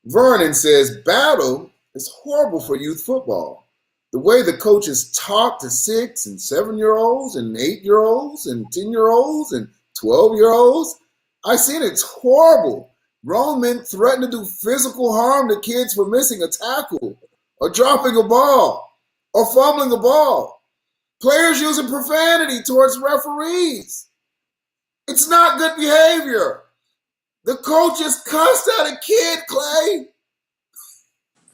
Vernon says battle is horrible for youth football. The way the coaches talk to 6 and 7-year-olds and 8-year-olds and 10-year-olds and 12-year-olds, I seen it's horrible. Grown men threaten to do physical harm to kids for missing a tackle or dropping a ball or fumbling a ball. Players using profanity towards referees. It's not good behavior. The coaches cussed at a kid, Clay.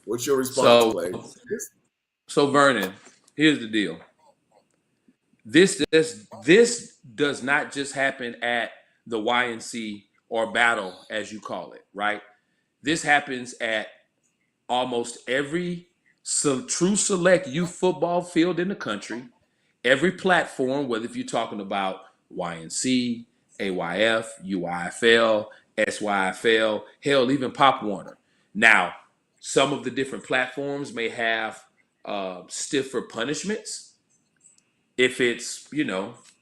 What's your response, Clay? So Vernon, here's the deal. This does not just happen at the YNC or battle, as you call it, right? This happens at almost every true select youth football field in the country, every platform, whether if you're talking about YNC, AYF, UIFL, SYFL, hell, even Pop Warner. Now, some of the different platforms may have stiffer punishments if it's,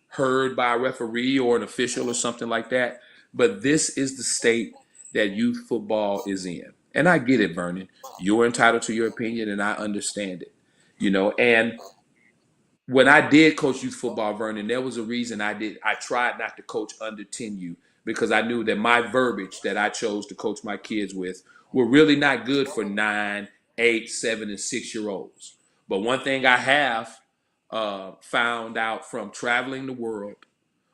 heard by a referee or an official or something like that. But this is the state that youth football is in. And I get it, Vernon. You're entitled to your opinion, and I understand it. And when I did coach youth football, Vernon, there was a reason I tried not to coach under 10U because I knew that my verbiage that I chose to coach my kids with were really not good for 9, 8, 7, and 6-year-olds. But one thing I have found out from traveling the world,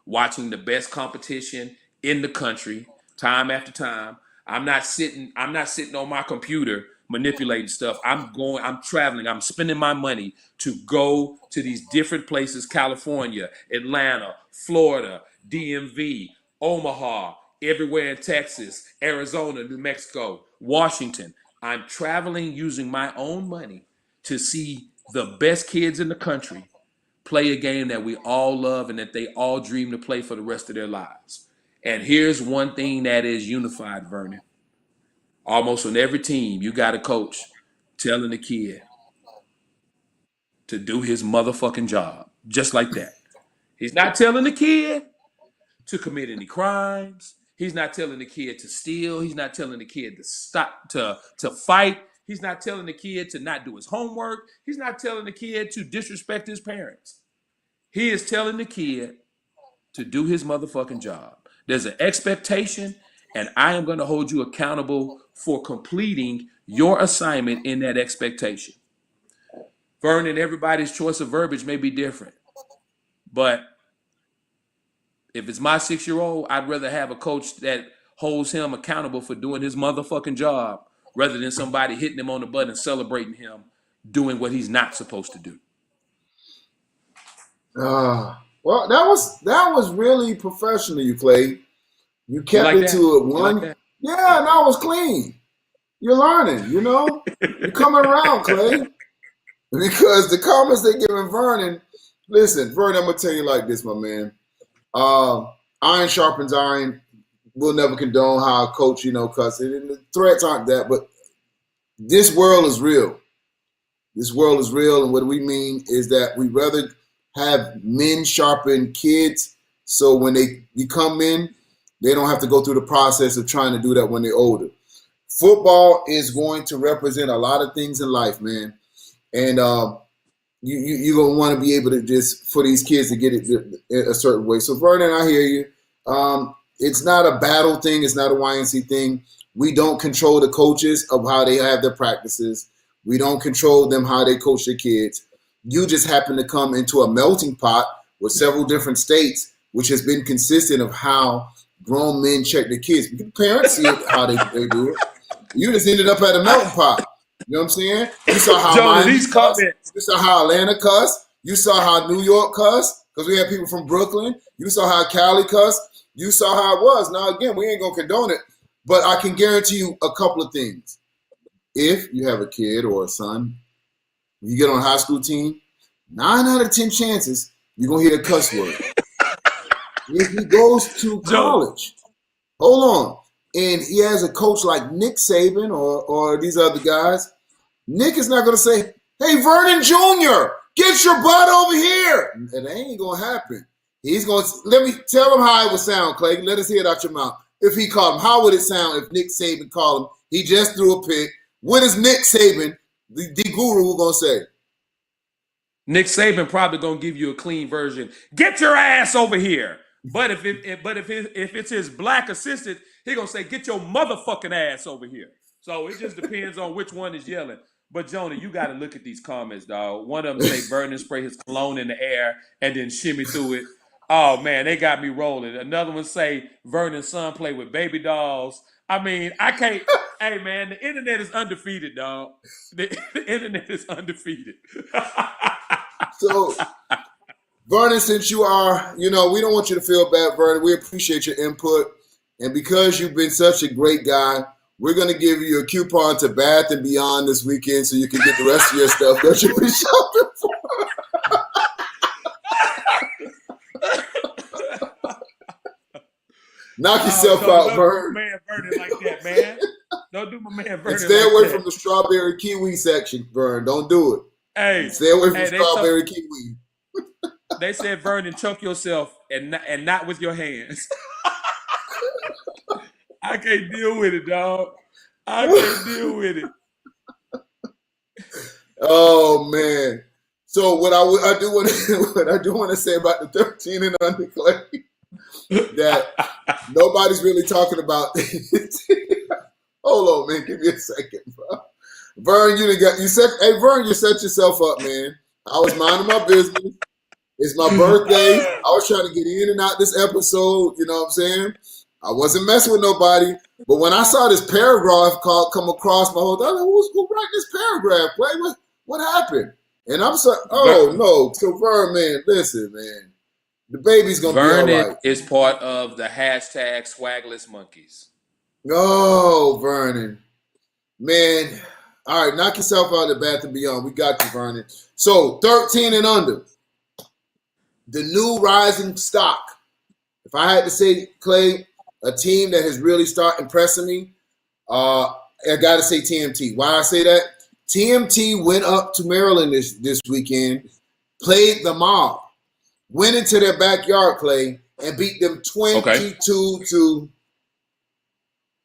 watching the best competition in the country, time after time, I'm not sitting on my computer manipulating stuff. I'm traveling, I'm spending my money to go to these different places: California, Atlanta, Florida, DMV, Omaha, everywhere in Texas, Arizona, New Mexico, Washington. I'm traveling using my own money to see the best kids in the country play a game that we all love and that they all dream to play for the rest of their lives. And here's one thing that is unified, Vernon. Almost on every team, you got a coach telling the kid to do his motherfucking job. Just like that. He's not telling the kid to commit any crimes. He's not telling the kid to steal. He's not telling the kid to stop to fight. He's not telling the kid to not do his homework. He's not telling the kid to disrespect his parents. He is telling the kid to do his motherfucking job. There's an expectation, and I am going to hold you accountable for completing your assignment in that expectation. Vernon, everybody's choice of verbiage may be different, but if it's my 6-year-old, I'd rather have a coach that holds him accountable for doing his motherfucking job rather than somebody hitting him on the butt and celebrating him doing what he's not supposed to do. Well, that was really professional, you Clay. You kept like it that? to it You one. like that? Yeah, that was clean. You're learning, You're coming around, Clay. Because the comments they giving Vernon, listen, Vernon, I'm gonna tell you like this, my man. Iron sharpens iron. We'll never condone how a coach, cuss it. And the threats aren't that, but this world is real. This world is real, and what we mean is that we rather have men sharpen kids, so when they become men, they don't have to go through the process of trying to do that when they're older. Football is going to represent a lot of things in life, man, and you're going to want to be able to just, for these kids to get it a certain way. So, Vernon, I hear you. It's not a battle thing. It's not a YNC thing. We don't control the coaches of how they have their practices. We don't control them how they coach their kids. You just happen to come into a melting pot with several different states, which has been consistent of how grown men check their kids. The parents see it, how they do it. You just ended up at a melting pot. You know what I'm saying? You saw how Miami cussed. You saw how Atlanta cussed. You saw how New York cussed because we had people from Brooklyn. You saw how Cali cussed. You saw how it was. Now, again, we ain't going to condone it, but I can guarantee you a couple of things. If you have a kid or a son, you get on a high school team, 9 out of 10 chances you're going to hear a cuss word. If he goes to college, hold on, and he has a coach like Nick Saban or these other guys, Nick is not going to say, hey, Vernon Jr., get your butt over here. And that ain't going to happen. He's going to, let me tell him how it would sound, Clay. Let us hear it out your mouth. If he called him, how would it sound if Nick Saban called him? He just threw a pick. What is Nick Saban, the guru, going to say? Nick Saban probably going to give you a clean version. Get your ass over here. But if it's his black assistant, he going to say, get your motherfucking ass over here. So it just depends on which one is yelling. But, Jonah, you got to look at these comments, dog. One of them say Vernon spray his cologne in the air and then shimmy through it. Oh, man, they got me rolling. Another one say Vernon's son play with baby dolls. I mean, I can't. Hey, man, the internet is undefeated, dog. The internet is undefeated. So, Vernon, since you are, we don't want you to feel bad, Vernon. We appreciate your input. And because you've been such a great guy, we're going to give you a coupon to Bath and Beyond this weekend so you can get the rest of your stuff that you've been shopping for. Knock yourself out, Vern. Don't do my man Vernon like that, man. Don't do my man Vernon. And stay away from the strawberry kiwi section, Vern. Don't do it. Hey, stay away from strawberry kiwi. They said, Vernon, choke yourself and not with your hands. I can't deal with it, dog. I can't deal with it. Oh man! So what I do want to say about the 13 and under, Clay, that nobody's really talking about. Hold on, man. Give me a second, bro. Vern, you set yourself up, man. I was minding my business. It's my birthday. I was trying to get in and out this episode. You know what I'm saying? I wasn't messing with nobody. But when I saw this paragraph come across my whole thing, who wrote this paragraph? What happened? And I'm so, no. So Vern, man, listen, man. The baby's going to be all right. Vernon is part of the hashtag Swagless Monkeys. Oh, Vernon. Man. All right, knock yourself out of the Bath and Beyond. We got you, Vernon. So 13 and under. The new rising stock. If I had to say, Clay, a team that has really started impressing me, I got to say TMT. Why I say that? TMT went up to Maryland this weekend, played the Mob, went into their backyard, Clay, and beat them 22-2.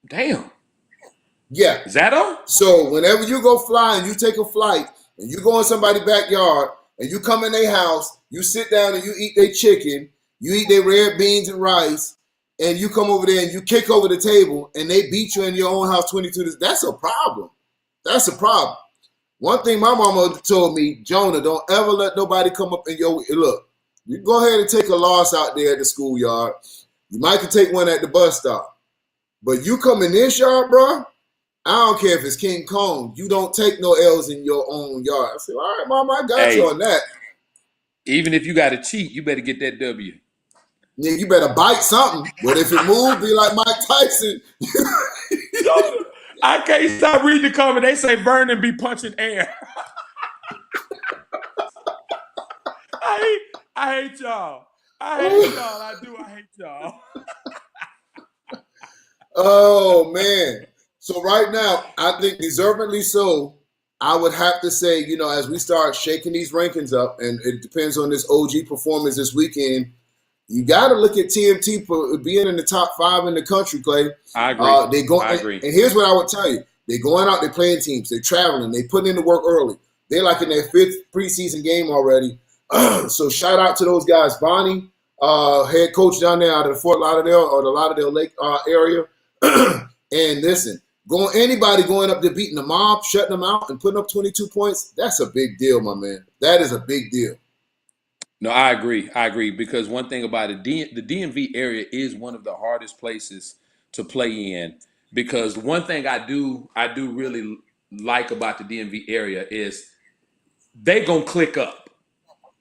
Damn. Yeah. Is that all? So whenever you go flying, you take a flight, and you go in somebody's backyard, and you come in their house, you sit down and you eat their chicken, you eat their red beans and rice, and you come over there and you kick over the table, and they beat you in your own house 22. That's a problem. That's a problem. One thing my mama told me, Jonah, don't ever let nobody come up in your look. You go ahead and take a loss out there at the schoolyard. You might can take one at the bus stop. But you come in this yard, bro, I don't care if it's King Kong. You don't take no L's in your own yard. I said, all right, Mama, I got you on that. Even if you got to cheat, you better get that W. Yeah, you better bite something. But if it moves, be like Mike Tyson. I can't stop reading the comment. They say Vernon be punching air. I hate y'all. I hate y'all. Oh, man. So right now, I think deservedly so, I would have to say, as we start shaking these rankings up, and it depends on this OG performance this weekend, you got to look at TMT for being in the top 5 in the country, Clay. I agree. I agree. And here's what I would tell you. They're going out, they're playing teams, they're traveling, they're putting in the work early. They're like in their 5th preseason game already. So shout out to those guys. Bonnie, head coach down there out of the Fort Lauderdale or the Lauderdale Lake area. And listen, anybody going up there beating the mob, shutting them out, and putting up 22 points, that's a big deal, my man. That is a big deal. No, I agree. Because one thing about it, the DMV area is one of the hardest places to play in. Because one thing I do really like about the DMV area is they gonna click up.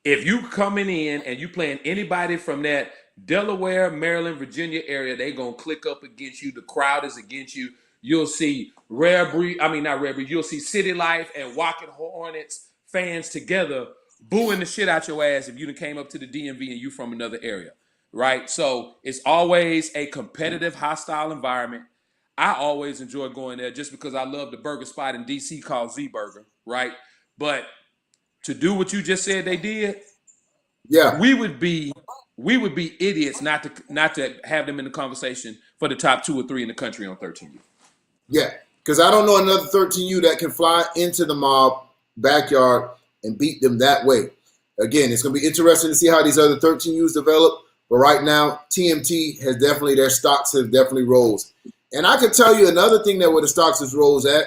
If you coming in and you playing anybody from that Delaware, Maryland, Virginia area, they gonna click up against you. The crowd is against you. You'll see not Rare Breed. You'll see City Life and Walking Hornets fans together booing the shit out your ass if you done came up to the DMV and you from another area, right? So it's always a competitive, hostile environment. I always enjoy going there just because I love the burger spot in DC called Z Burger, right? But to do what you just said they did, yeah, we would be idiots not to have them in the conversation for the top 2 or 3 in the country on 13U. Yeah, because I don't know another 13U that can fly into the mob backyard and beat them that way. Again, it's going to be interesting to see how these other 13Us develop. But right now, TMT has definitely, their stocks have definitely rose. And I can tell you another thing that where the stocks has rose at,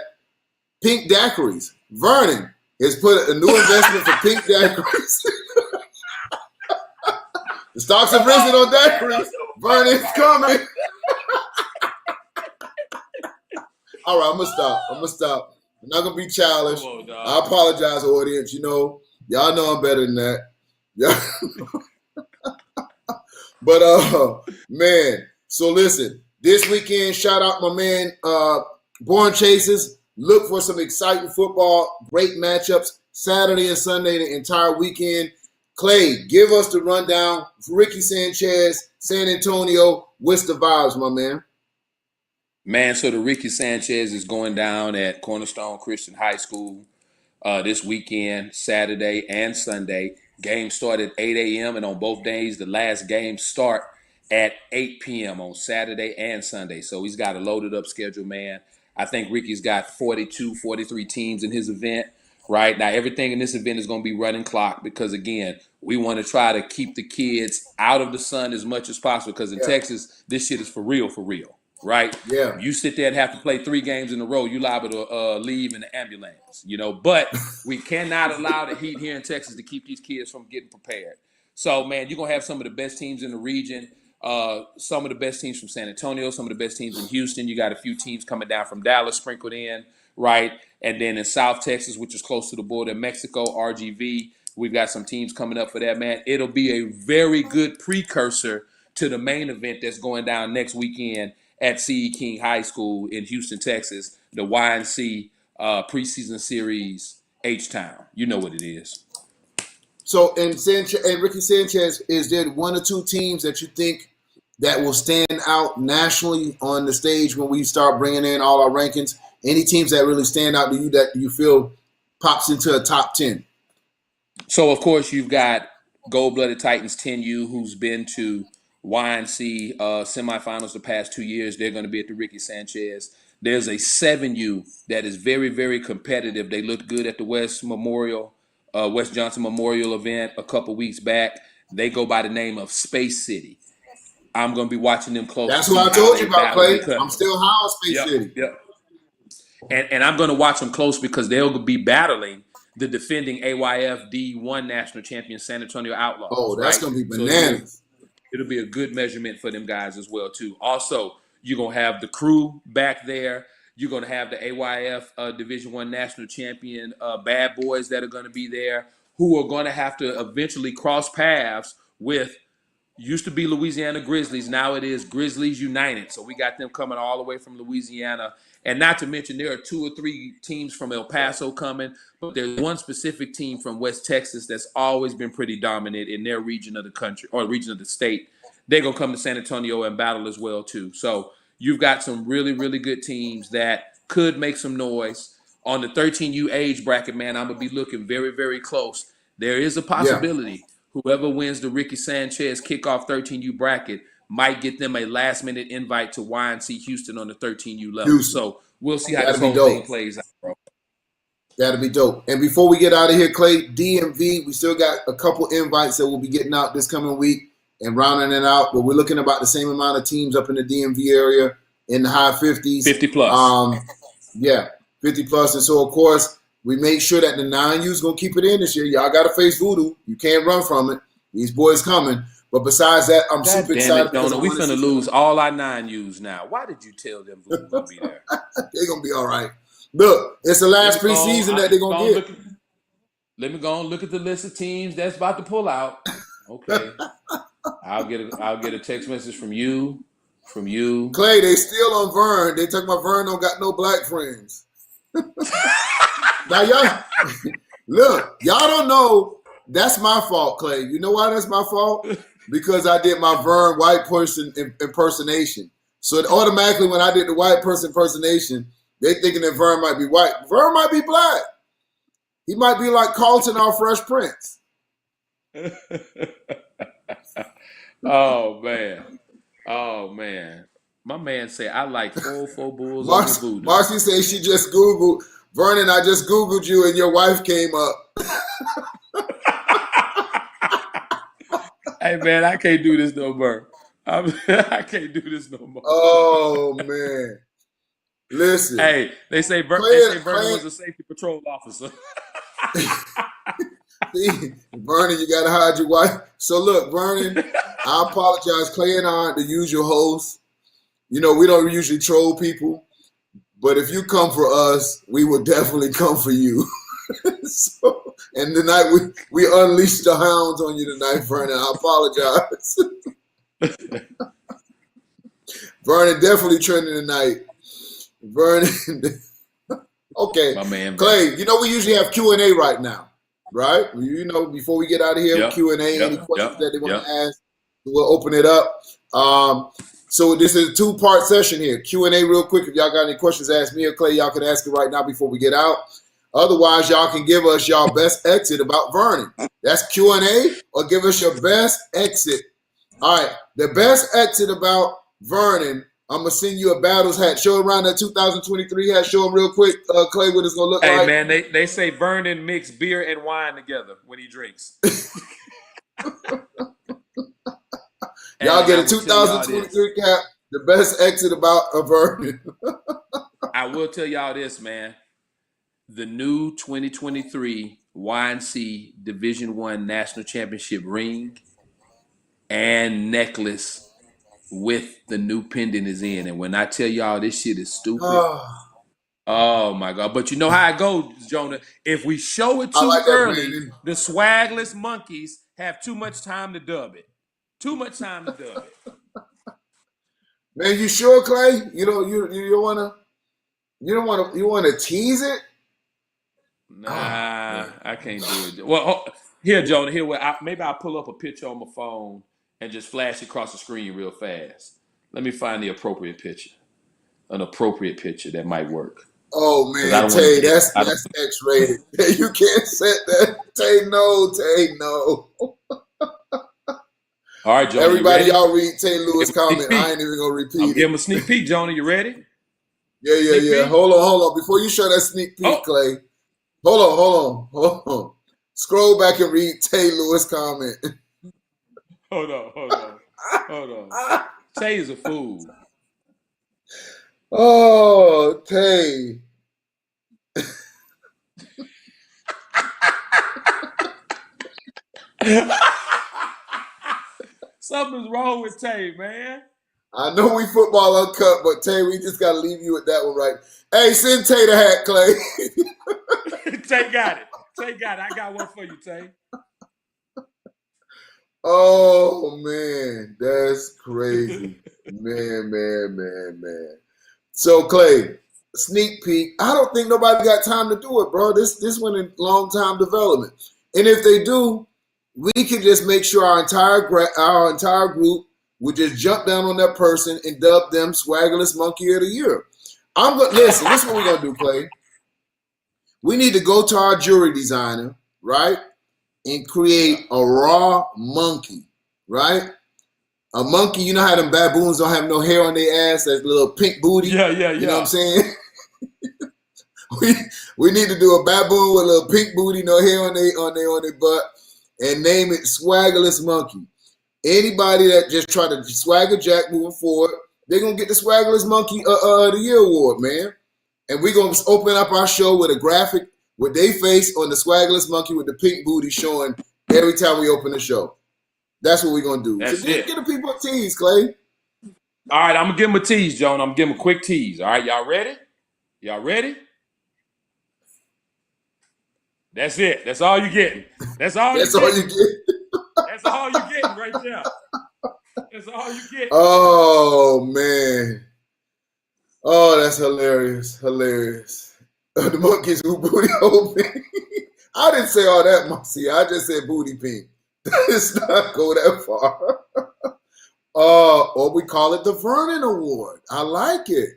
pink daiquiris. Vernon has put a new investment for pink daiquiris. The stocks have risen on daiquiris. Vernon's coming. All right, I'm going to stop. I'm not going to be childish. I apologize, audience. Y'all know I'm better than that. Yeah. But, man, so listen, this weekend, shout out my man, Born Chasers. Look for some exciting football, great matchups, Saturday and Sunday, the entire weekend. Clay, give us the rundown. Ricky Sanchez, San Antonio, what's the vibes, my man? Man, so the Ricky Sanchez is going down at Cornerstone Christian High School this weekend, Saturday and Sunday. Games start at 8 a.m. and on both days, the last games start at 8 p.m. on Saturday and Sunday. So he's got a loaded up schedule, man. I think Ricky's got 42, 43 teams in his event. Right now, everything in this event is going to be running clock because, again, we want to try to keep the kids out of the sun as much as possible because in Texas, this shit is for real, right? Yeah. If you sit there and have to play 3 games in a row, you're liable to leave in the ambulance, But we cannot allow the heat here in Texas to keep these kids from getting prepared. So, man, you're going to have some of the best teams in the region, some of the best teams from San Antonio, some of the best teams in Houston. You got a few teams coming down from Dallas sprinkled in, right? And then in South Texas, which is close to the border of Mexico, RGV, we've got some teams coming up for that, man. It'll be a very good precursor to the main event that's going down next weekend at C.E. King High School in Houston, Texas, the YNC preseason series H-Town. You know what it is. So, and Ricky Sanchez, is there 1 or 2 teams that you think that will stand out nationally on the stage when we start bringing in all our rankings? Any teams that really stand out to you that you feel pops into a top 10? So, of course, you've got Gold-Blooded Titans 10U, who's been to YNC semifinals the past 2 years. They're going to be at the Ricky Sanchez. There's a 7U that is very, very competitive. They looked good at the West Johnson Memorial event a couple weeks back. They go by the name of Space City. I'm going to be watching them closely. That's what I told you about, Clay. I'm still high on Space City. Yep. And I'm going to watch them close because they'll be battling the defending AYF D1 national champion San Antonio Outlaws. Oh, that's going to be bananas. So it'll be a good measurement for them guys as well, too. Also, you're going to have the crew back there. You're going to have the AYF Division I national champion Bad Boys that are going to be there, who are going to have to eventually cross paths with used to be Louisiana Grizzlies. Now it is Grizzlies United. So we got them coming all the way from Louisiana. And not to mention there are 2 or 3 teams from El Paso coming. But there's one specific team from West Texas that's always been pretty dominant in their region of the country or region of the state. They're going to come to San Antonio and battle as well, too. So you've got some really, really good teams that could make some noise. On the 13U age bracket, man, I'm going to be looking very, very close. There is a possibility whoever wins the Ricky Sanchez kickoff 13U bracket might get them a last-minute invite to YNC Houston on the 13U level. So we'll see how this whole thing plays out, bro. That'll be dope. And before we get out of here, Clay, DMV, we still got a couple invites that we'll be getting out this coming week. and rounding it out. But we're looking about the same amount of teams up in the DMV area in the high 50s. 50 plus. Yeah, 50 plus. And so, of course, we make sure that the 9U's going to keep it in this year. Y'all got to face voodoo. You can't run from it. These boys coming. But besides that, I'm super excited. We finna lose all our 9U's now. Why did you tell them voodoo going to be there? They're going to be all right. Look, it's the last preseason that they're going to get. Let me go and look at the list of teams that's about to pull out. Okay. I'll get a text message from you. Clay, they still on Vern. They talking about Vern don't got no black friends. Now y'all look, y'all don't know that's my fault, Clay. You know why that's my fault? Because I did my Vern white person impersonation. So automatically when I did the white person impersonation, they thinking that Vern might be white. Vern might be black. He might be like Carlton or Fresh Prince. Oh man. My man said I like 404 Bulls on the voodoo. Marcy said she just Googled Vernon. I just Googled you and your wife came up. Hey man, I can't do this no more. I can't do this no more. Oh man. Listen. Hey, they say Vernon was a safety patrol officer. See, Vernon, you gotta hide your wife. So look, Vernon, I apologize. Clay and I aren't the usual hosts. You know, we don't usually troll people, but if you come for us, we will definitely come for you. So, and tonight we unleashed the hounds on you tonight, Vernon. I apologize. Vernon definitely trending tonight. Vernon. Okay, my man, Clay. You know we usually have Q&A right now, right? You know, before we get out of here, Q&A, any questions that they want to ask, we'll open it up. So this is a 2-part session here. Q&A real quick. If y'all got any questions, ask me or Clay. Y'all can ask it right now before we get out. Otherwise, y'all can give us y'all best exit about Vernon. That's Q&A, or give us your best exit. All right, the best exit about Vernon. I'm going to send you a Battles hat. Show around that 2023 hat. Show them real quick, Clay, what it's going to look like. Hey, man, they say Vernon mix beer and wine together when he drinks. Y'all get a 2023 cap, the best exit about a Vernon. I will tell y'all this, man. The new 2023 YNC Division I National Championship ring and necklace with the new pendant is in. And when I tell y'all this shit is stupid, oh my God. But you know how it goes, Jonah. If we show it too early, the swagless monkeys have too much time to dub it. Too much time to dub it. Man, you sure, Clay? You don't wanna tease it? Nah, I can't do it. Well, here, Jonah, maybe I'll pull up a picture on my phone and just flash it across the screen real fast. Let me find the appropriate picture. An appropriate picture that might work. Oh man, Tay, that's X-rated. You can't set that. Tay, no. All right, Jonah. Everybody, y'all read Tay Lewis' comment. I ain't even gonna repeat it. Give him a sneak peek, Jonah. You ready? Yeah. Hold on. Before you show that sneak peek, Clay. Hold on. Scroll back and read Tay Lewis' comment. Hold on. Tay is a fool. Oh, Tay. Something's wrong with Tay, man. I know we football uncut, but Tay, we just gotta leave you with that one right. Hey, send Tay the hat, Clay. Tay got it. I got one for you, Tay. Oh man, that's crazy. man. So Clay, sneak peek. I don't think nobody got time to do it, bro. This went in long time development. And if they do, we can just make sure our entire group would just jump down on that person and dub them Swaggerless Monkey of the Year. Listen, this is what we're gonna do, Clay. We need to go to our jewelry designer, right? And create a raw monkey, right? A monkey, you know how them baboons don't have no hair on their ass, that little pink booty? Yeah. You know what I'm saying? we need to do a baboon with a little pink booty, no hair on their butt, and name it Swaggerless Monkey. Anybody that just try to swagger jack moving forward, they're going to get the Swaggerless Monkey of the Year award, man. And we're going to open up our show with a graphic with their face on the Swaggerless Monkey with the pink booty showing every time we open the show. That's what we're going to do. That's so it. Get the people a tease, Clay. All right, I'm going to give them a tease, Joan. I'm going to give them a quick tease. All right, y'all ready? Y'all ready? That's it. That's all you're getting. That's all you're getting. That's all you're getting right there. That's all you get. Oh, man. Oh, that's hilarious. Hilarious. The monkeys who booty open. I didn't say all that, Marcy. I just said booty pink. Let's not go that far. Or we call it the Vernon Award. I like it.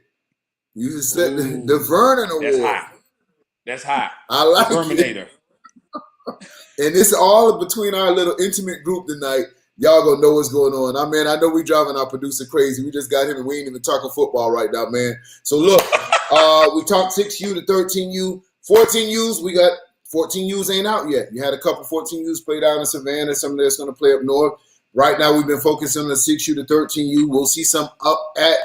You just said the Vernon Award. That's hot. That's hot. I like the Terminator. And it's all between our little intimate group tonight. Y'all gonna know what's going on. I know we driving our producer crazy. We just got him and we ain't even talking football right now, man. So look, we talked 6U to 13U. 14Us, we got 14Us ain't out yet. You had a couple 14Us play down in Savannah. Some that's gonna play up north. Right now we've been focusing on the 6U to 13U. We'll see some up at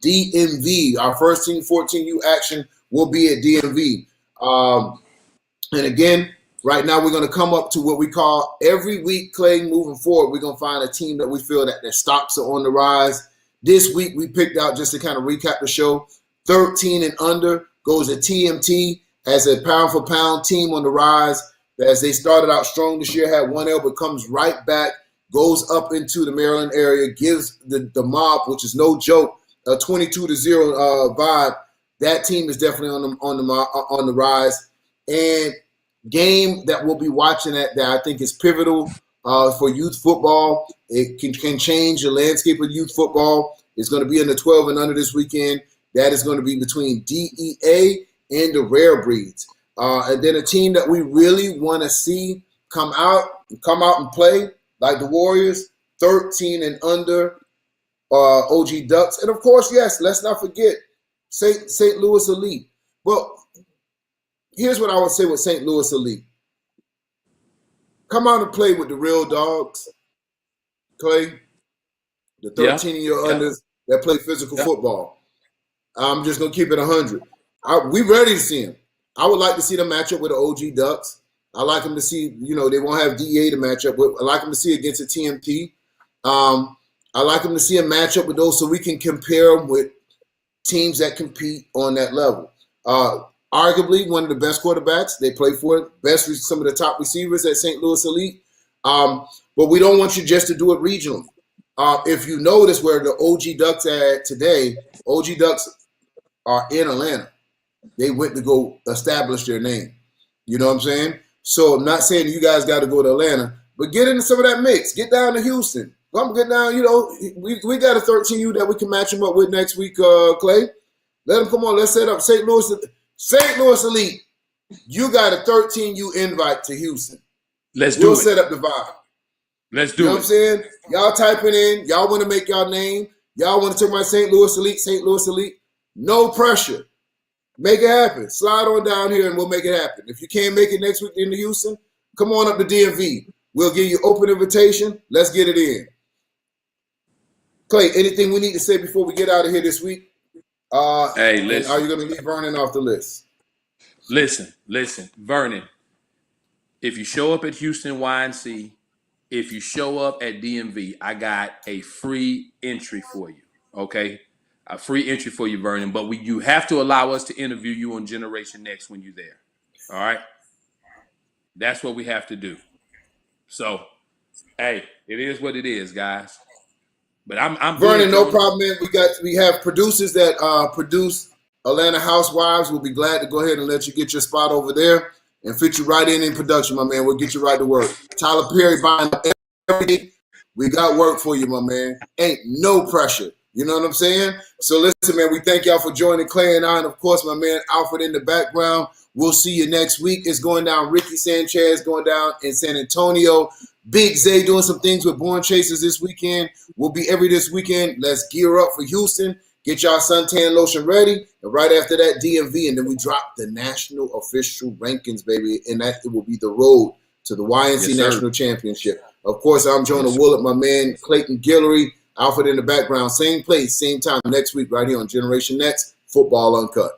DMV. Our first team 14U action will be at DMV. And again, right now we're going to come up to what we call every week, Clay, moving forward, we're going to find a team that we feel that their stocks are on the rise. This week we picked out, just to kind of recap the show, 13 and under goes to TMT as a pound for pound team on the rise. As they started out strong this year, had 1L, but comes right back, goes up into the Maryland area, gives the mob, which is no joke, a 22-0 vibe. That team is definitely on the rise. And game that we'll be watching that I think is pivotal for youth football. It can change the landscape of youth football. It's going to be in the 12 and under this weekend. That is going to be between DEA and the Rare Breeds. And then a team that we really want to see come out and play, like the Warriors, 13 and under, OG Ducks. And of course, yes, let's not forget St. Louis Elite. Well, here's what I would say with St. Louis Elite. Come out and play with the real dogs, Clay. The 13-year unders that play physical football. I'm just going to keep it 100. We ready to see them. I would like to see them match up with the OG Ducks. I like them to see, they won't have DA to match up with. I like them to see against a TMT. I like them to see a matchup with those so we can compare them with teams that compete on that level. Arguably one of the best quarterbacks they play for, some of the top receivers at St. Louis Elite. But we don't want you just to do it regionally. If you notice where the OG Ducks are at today, OG Ducks are in Atlanta. They went to go establish their name. You know what I'm saying? So I'm not saying you guys got to go to Atlanta, but get into some of that mix. Get down to Houston. Come get down, we got a 13U that we can match them up with next week, Clay. Let them come on. Let's set up St. Louis Elite. You got a 13U invite to Houston. We'll set up the vibe. Let's do it. You know what I'm saying? Y'all type it in. Y'all want to make y'all name. Y'all want to talk about St. Louis Elite. No pressure. Make it happen. Slide on down here and we'll make it happen. If you can't make it next week into Houston, come on up to DMV. We'll give you open invitation. Let's get it in. Clay, anything we need to say before we get out of here this week? Hey, listen. Are you going to leave Vernon off the list? Listen, Vernon. If you show up at Houston YNC, if you show up at DMV, I got a free entry for you, okay? A free entry for you, Vernon. But you have to allow us to interview you on Generation Next when you're there, all right? That's what we have to do. So, hey, it is what it is, guys. But I'm Vernon, no problem, man. We have producers that produce Atlanta Housewives. We'll be glad to go ahead and let you get your spot over there and fit you right in production, my man. We'll get you right to work. Tyler Perry buying up everything. We got work for you, my man. Ain't no pressure. You know what I'm saying? So listen, man, we thank y'all for joining Clay and I. And of course, my man Alfred in the background. We'll see you next week. It's going down. Ricky Sanchez going down in San Antonio. Big Zay doing some things with Born Chasers this weekend. We'll be this weekend. Let's gear up for Houston. Get y'all suntan lotion ready. And right after that, DMV. And then we drop the national official rankings, baby. And that it will be the road to the YNC National Championship. Of course, I'm Jonah Willett, my man Clayton Guillory, Alfred in the background. Same place, same time next week right here on Generation Next, Football Uncut.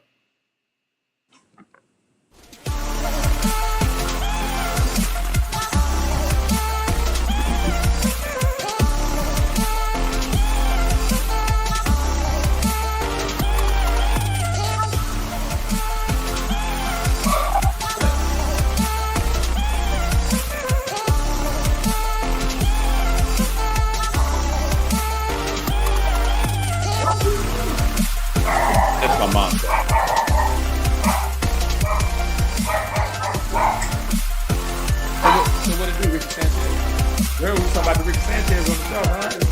That's my mom. So what did Ricky Sanchez? Girl, we was talking about the Ricky Sanchez on the show, huh?